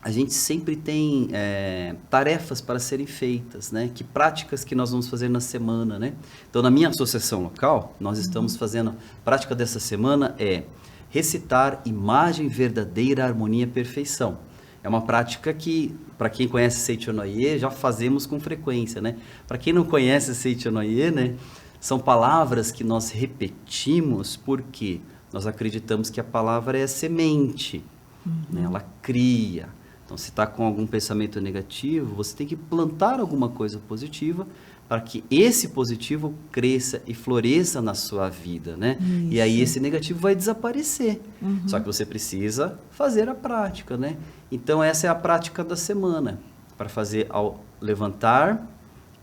a gente sempre tem tarefas para serem feitas, né? Que práticas que nós vamos fazer na semana, né? Então, na minha associação local, nós estamos fazendo, a prática dessa semana é recitar imagem verdadeira, harmonia, perfeição. É uma prática que, para quem conhece Seiichi Onoye, já fazemos com frequência, né? Para quem não conhece Seiichi Onoye, né? São palavras que nós repetimos porque nós acreditamos que a palavra é a semente, né? Ela cria. Então, se está com algum pensamento negativo, você tem que plantar alguma coisa positiva para que esse positivo cresça e floresça na sua vida, né? Isso. E aí esse negativo vai desaparecer. Só que você precisa fazer a prática, né? Então essa é a prática da semana, para fazer ao levantar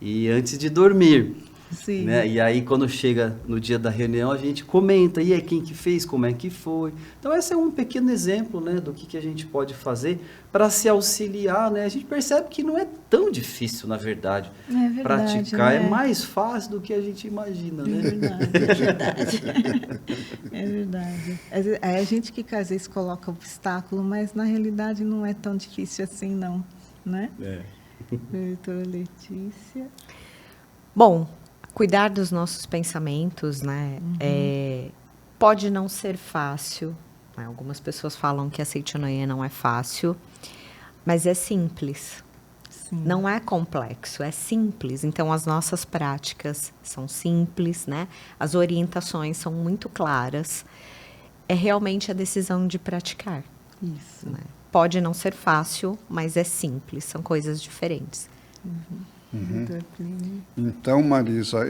e antes de dormir. Sim. Né? E aí quando chega no dia da reunião a gente comenta, e aí quem que fez, como é que foi. Então esse é um pequeno exemplo, né, do que a gente pode fazer para se auxiliar, né? A gente percebe que não é tão difícil, na verdade. É verdade, praticar, né? É mais fácil do que a gente imagina, né? É verdade. É verdade. É a gente que às vezes coloca obstáculo, mas na realidade não é tão difícil assim, não, né? Doutora Letícia. Bom, cuidar dos nossos pensamentos, né? Pode não ser fácil. Né? Algumas pessoas falam que a Seiichi Onoye não é fácil, mas é simples. Sim. Não é complexo, é simples. Então, as nossas práticas são simples, né? As orientações são muito claras. É realmente a decisão de praticar. Isso. Né? Pode não ser fácil, mas é simples. São coisas diferentes. Doutor Plínio. Então, Marisa,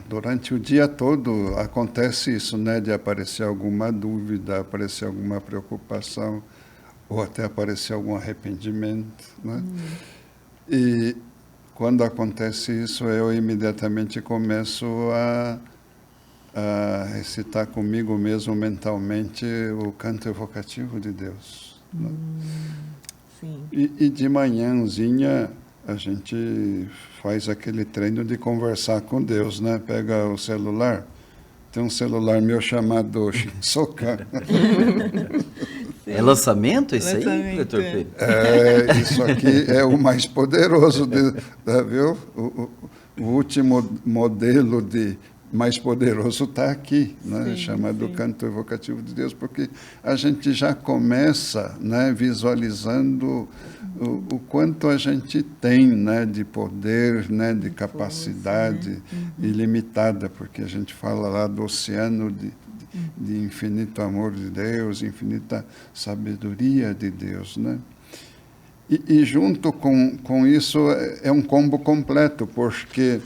durante o dia todo acontece isso, né, de aparecer alguma dúvida, aparecer alguma preocupação, ou até aparecer algum arrependimento, né? E quando acontece isso, eu imediatamente começo a recitar comigo mesmo mentalmente o canto evocativo de Deus. Né? Sim. E de manhãzinha a gente faz aquele treino de conversar com Deus, né? Pega o celular, tem um celular meu chamado Shinsoka. É lançamento isso aí, Lançamento, doutor Pedro? Isso aqui é o mais poderoso, viu? O último modelo mais poderoso está aqui, né? Chamado Canto Evocativo de Deus, porque a gente já começa, né, visualizando o quanto a gente tem, né, de poder, né, de capacidade ilimitada, porque a gente fala lá do oceano de infinito amor de Deus, infinita sabedoria de Deus, né? E junto com isso é um combo completo, porque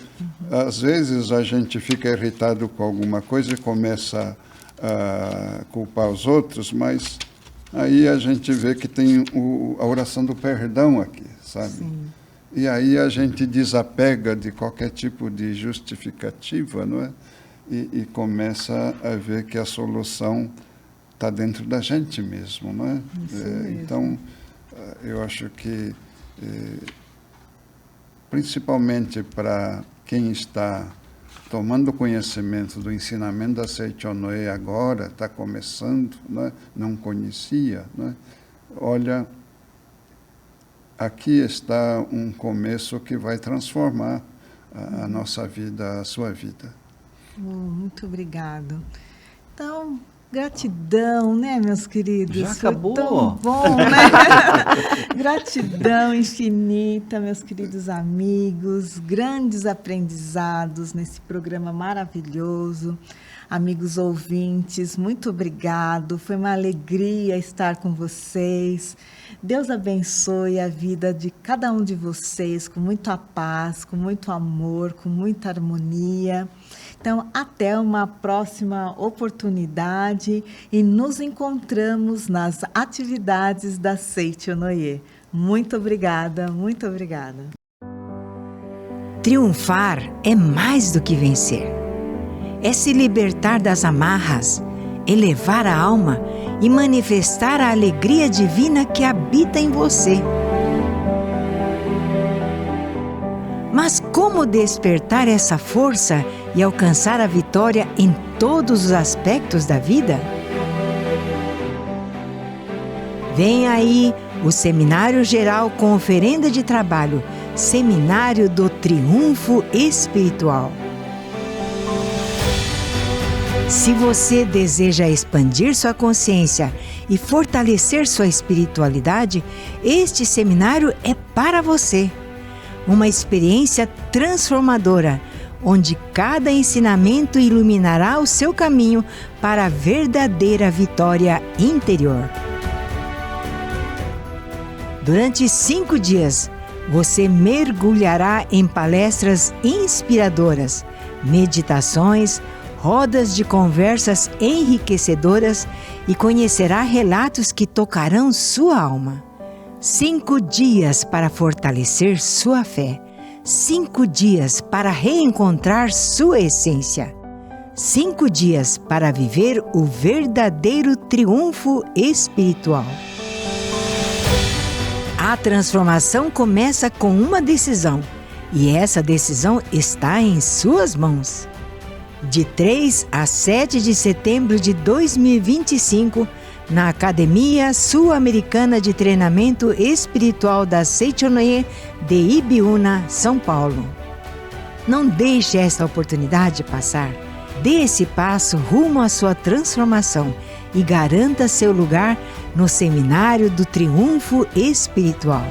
às vezes a gente fica irritado com alguma coisa e começa a culpar os outros, mas aí a gente vê que tem a oração do perdão aqui, sabe? Sim. E aí a gente desapega de qualquer tipo de justificativa, não é? E começa a ver que a solução está dentro da gente mesmo, não é? Então, eu acho que, principalmente para quem está tomando conhecimento do ensinamento da Seicho Noe agora, está começando, não conhecia, olha, aqui está um começo que vai transformar a nossa vida, a sua vida. Muito obrigado. Então, gratidão, né, meus queridos? Já acabou? Foi tão bom, né? Gratidão infinita, meus queridos amigos, grandes aprendizados nesse programa maravilhoso. Amigos ouvintes, muito obrigado. Foi uma alegria estar com vocês. Deus abençoe a vida de cada um de vocês com muita paz, com muito amor, com muita harmonia. Então, até uma próxima oportunidade e nos encontramos nas atividades da Seicho Noe. Muito obrigada, muito obrigada. Triunfar é mais do que vencer. É se libertar das amarras, elevar a alma e manifestar a alegria divina que habita em você. Mas como despertar essa força e alcançar a vitória em todos os aspectos da vida? Vem aí o Seminário Geral com oferenda de trabalho, Seminário do Triunfo Espiritual. Se você deseja expandir sua consciência e fortalecer sua espiritualidade, este seminário é para você. Uma experiência transformadora, onde cada ensinamento iluminará o seu caminho para a verdadeira vitória interior. Durante 5 dias, você mergulhará em palestras inspiradoras, meditações, rodas de conversas enriquecedoras e conhecerá relatos que tocarão sua alma. 5 dias para fortalecer sua fé. 5 dias para reencontrar sua essência. 5 dias para viver o verdadeiro triunfo espiritual. A transformação começa com uma decisão, e essa decisão está em suas mãos. De 3 a 7 de setembro de 2025, na Academia Sul-Americana de Treinamento Espiritual da Seicho Noe de Ibiúna, São Paulo. Não deixe esta oportunidade passar. Dê esse passo rumo à sua transformação e garanta seu lugar no Seminário do Triunfo Espiritual.